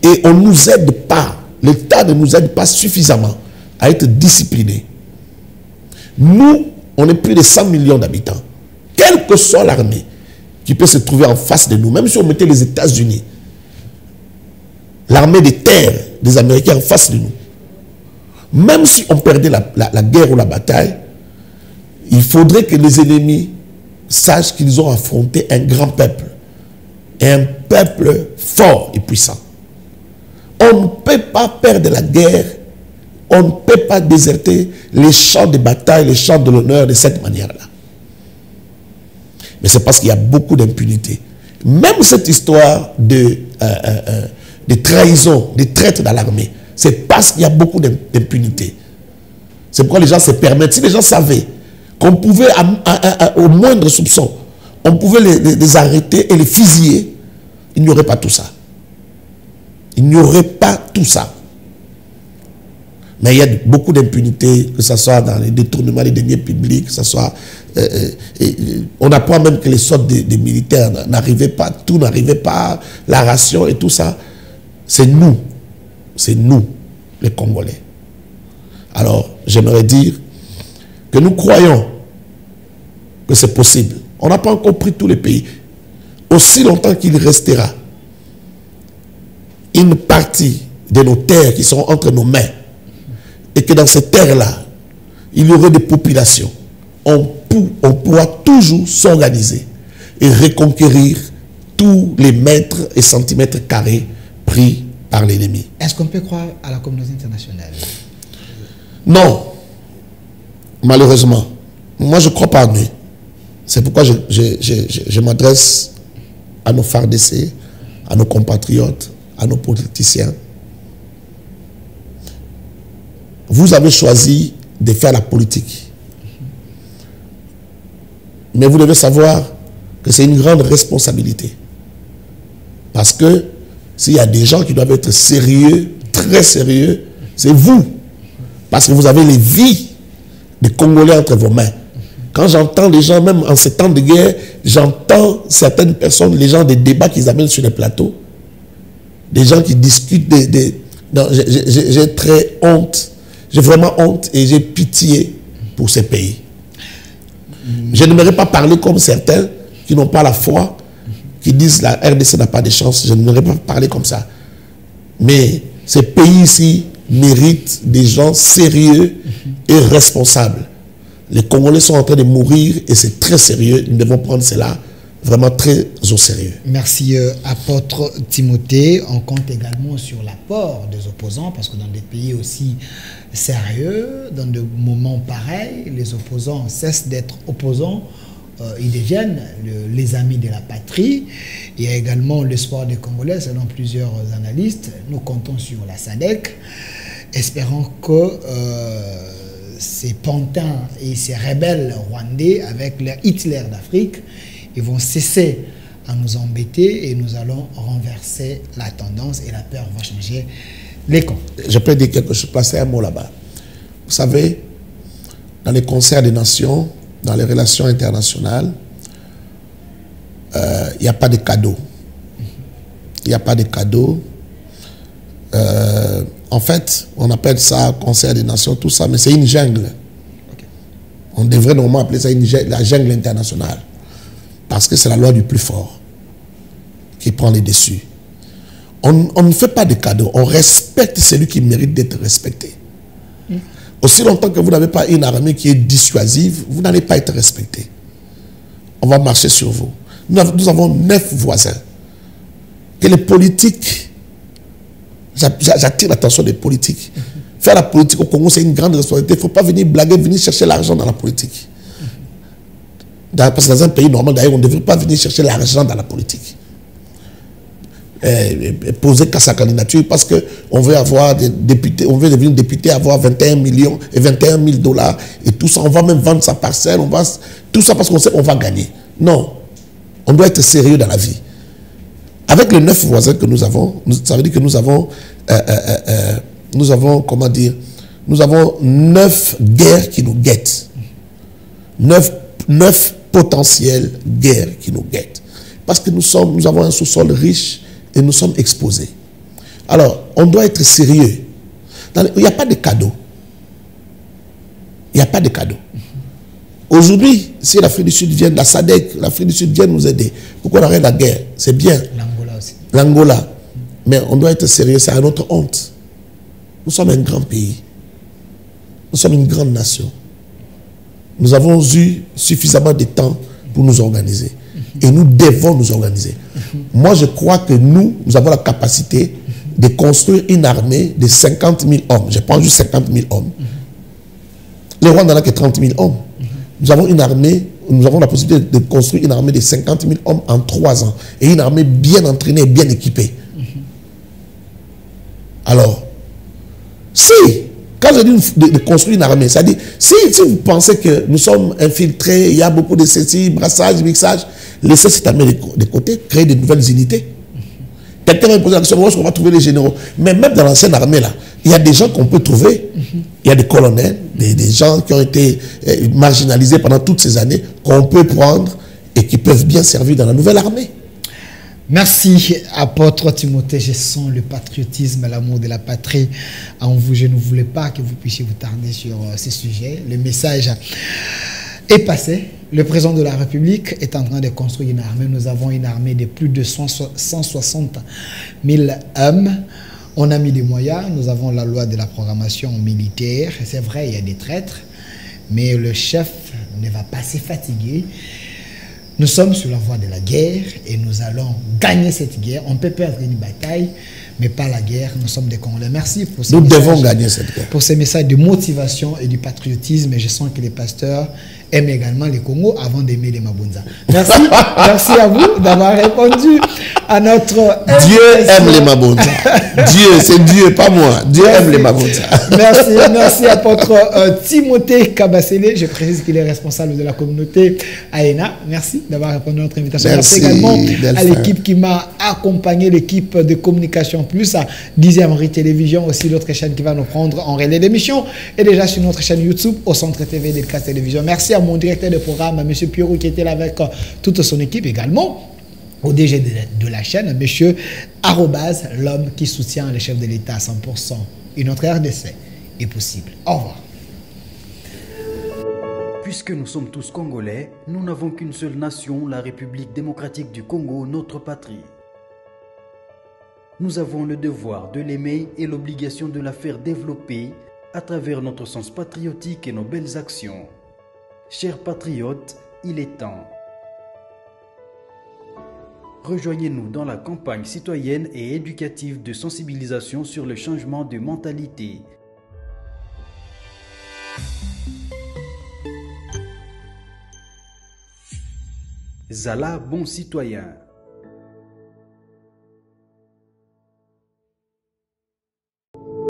Et on ne nous aide pas, l'État ne nous aide pas suffisamment à être disciplinés. Nous, on est plus de 100 millions d'habitants. Quelle que soit l'armée qui peut se trouver en face de nous, même si on mettait les États-Unis, l'armée de terre des Américains en face de nous, même si on perdait la guerre ou la bataille, il faudrait que les ennemis sachent qu'ils ont affronté un grand peuple, et un peuple fort et puissant. On ne peut pas perdre la guerre, on ne peut pas déserter les champs de bataille, les champs de l'honneur de cette manière-là. Mais c'est parce qu'il y a beaucoup d'impunité. Même cette histoire de trahison, de traite dans l'armée, c'est parce qu'il y a beaucoup d'impunité. C'est pourquoi les gens se permettent. Si les gens savaient qu'on pouvait, au moindre soupçon, on pouvait les arrêter et les fusiller, il n'y aurait pas tout ça. Il n'y aurait pas tout ça. Mais il y a beaucoup d'impunité, que ce soit dans les détournements des deniers publics, que ce soit... on apprend même que les sortes des militaires n'arrivaient pas, tout n'arrivait pas, la ration et tout ça. C'est nous, les Congolais. Alors, j'aimerais dire que nous croyons que c'est possible. On n'a pas encore pris tous les pays. Aussi longtemps qu'il restera une partie de nos terres qui seront entre nos mains, et que dans ces terres-là, il y aurait des populations, on pourra toujours s'organiser et reconquérir tous les mètres et centimètres carrés pris par l'ennemi. Est-ce qu'on peut croire à la communauté internationale? Non. Malheureusement. Moi, je ne crois pas en eux. C'est pourquoi je m'adresse à nos FARDC, à nos compatriotes, à nos politiciens. Vous avez choisi de faire la politique. Mais vous devez savoir que c'est une grande responsabilité. Parce que s'il y a des gens qui doivent être sérieux, très sérieux, c'est vous. Parce que vous avez les vies des Congolais entre vos mains. Quand j'entends les gens, même en ces temps de guerre, j'entends certaines personnes, les gens des débats qu'ils amènent sur les plateaux, des gens qui discutent j'ai très honte, j'ai vraiment honte et j'ai pitié pour ces pays. Je n'aimerais pas parler comme certains qui n'ont pas la foi, qui disent la RDC n'a pas de chance. Je n'aimerais pas parler comme ça. Mais ces pays ici méritent des gens sérieux et responsables Les Congolais sont en train de mourir et c'est très sérieux. Nous devons prendre cela vraiment très au sérieux. Merci, apôtre Timothée. On compte également sur l'apport des opposants, parce que dans des pays aussi sérieux, dans des moments pareils, les opposants cessent d'être opposants. Ils deviennent les amis de la patrie. Il y a également l'espoir des Congolais, selon plusieurs analystes. Nous comptons sur la SADC, espérant que ces pantins et ces rebelles rwandais, avec leur Hitler d'Afrique, ils vont cesser à nous embêter et nous allons renverser la tendance et la peur va changer les camps. Je peux dire quelque chose, placer un mot là-bas. Vous savez, dans les concerts des nations, dans les relations internationales, il n'y a pas de cadeaux. Il n'y a pas de cadeaux. En fait, on appelle ça concert des nations, tout ça, mais c'est une jungle. Okay. On devrait normalement appeler ça la jungle internationale. Parce que c'est la loi du plus fort qui prend les dessus. On ne fait pas de cadeaux. On respecte celui qui mérite d'être respecté. Aussi longtemps que vous n'avez pas une armée qui est dissuasive, vous n'allez pas être respecté. On va marcher sur vous. Nous avons 9 voisins. Que les politiques, j'attire l'attention des politiques. Faire la politique au Congo, c'est une grande responsabilité. Il ne faut pas venir blaguer, venir chercher l'argent dans la politique. Parce que dans un pays normal, d'ailleurs, on ne devrait pas venir chercher l'argent dans la politique. Poser qu'à sa candidature parce qu'on veut avoir des députés, on veut devenir député, avoir 21 millions et 21 000 dollars et tout ça. On va même vendre sa parcelle, tout ça parce qu'on sait qu'on va gagner. Non, on doit être sérieux dans la vie. Avec les 9 voisins que nous avons, ça veut dire que nous avons, comment dire, nous avons 9 guerres qui nous guettent. 9 potentielles guerres qui nous guettent. Parce que nous avons un sous-sol riche et nous sommes exposés. Alors, on doit être sérieux. Il n'y a pas de cadeau. Il n'y a pas de cadeau. Aujourd'hui, si l'Afrique du Sud vient, la SADC, l'Afrique du Sud vient nous aider, pourquoi on arrête la guerre? C'est bien. L'Angola aussi. L'Angola. Mais on doit être sérieux, c'est à notre honte. Nous sommes un grand pays. Nous sommes une grande nation. Nous avons eu suffisamment de temps pour nous organiser. Et nous devons nous organiser. Moi, je crois que nous avons la capacité de construire une armée de 50 000 hommes. Je prends juste 50 000 hommes. Les Rwandais n'en ont que 30 000 hommes. Nous avons une armée, nous avons la possibilité de construire une armée de 50 000 hommes en 3 ans. Et une armée bien entraînée et bien équipée. Alors, quand je dis de construire une armée, c'est-à-dire, si vous pensez que nous sommes infiltrés, il y a beaucoup de ceci, brassage, mixage, laissez cette armée de côté, créer de nouvelles unités. Quelqu'un va me poser la question, où est-ce qu'on va trouver les généraux? Mais même dans l'ancienne armée, là, il y a des gens qu'on peut trouver. Il y a des colonels, des gens qui ont été marginalisés pendant toutes ces années, qu'on peut prendre et qui peuvent bien servir dans la nouvelle armée. Merci, apôtre Timothée. Je sens le patriotisme, l'amour de la patrie en vous. Je ne voulais pas que vous puissiez vous tarder sur ces sujets. Le message est passé. Le président de la République est en train de construire une armée. Nous avons une armée de plus de 160 000 hommes. On a mis des moyens. Nous avons la loi de la programmation militaire. C'est vrai, il y a des traîtres, mais le chef ne va pas se fatiguer. Nous sommes sur la voie de la guerre et nous allons gagner cette guerre. On peut perdre une bataille, mais pas la guerre. Nous sommes des Congolais. Merci pour ces messages. Nous devons gagner cette guerre. Pour ces messages de motivation et du patriotisme. Et je sens que les pasteurs aiment également les Congos avant d'aimer les Mabunza. Merci. Merci à vous d'avoir répondu à notre... Dieu aime les Mabunza. Dieu, c'est Dieu, pas moi. Dieu aime les Mabunza. Merci, merci apôtre Timothée Kabasele. Je précise qu'il est responsable de la communauté AENA. Merci d'avoir répondu à notre invitation. Merci également à l'équipe qui m'a accompagné, l'équipe de Communication Plus, à 10e Rue Télévision, aussi l'autre chaîne qui va nous prendre en relais d'émission, et déjà sur notre chaîne YouTube, au Centre TV d'Elkas Télévision. Merci à mon directeur de programme, M. Pierrot, qui était là avec toute son équipe également. Au DG de la chaîne, M. Arrobase, l'homme qui soutient le chef de l'État à 100%. Et notre RDC est possible. Au revoir. Puisque nous sommes tous Congolais, nous n'avons qu'une seule nation, la République démocratique du Congo, notre patrie. Nous avons le devoir de l'aimer et l'obligation de la faire développer à travers notre sens patriotique et nos belles actions. Chers patriotes, il est temps. Rejoignez-nous dans la campagne citoyenne et éducative de sensibilisation sur le changement de mentalité. Zala, bon citoyen.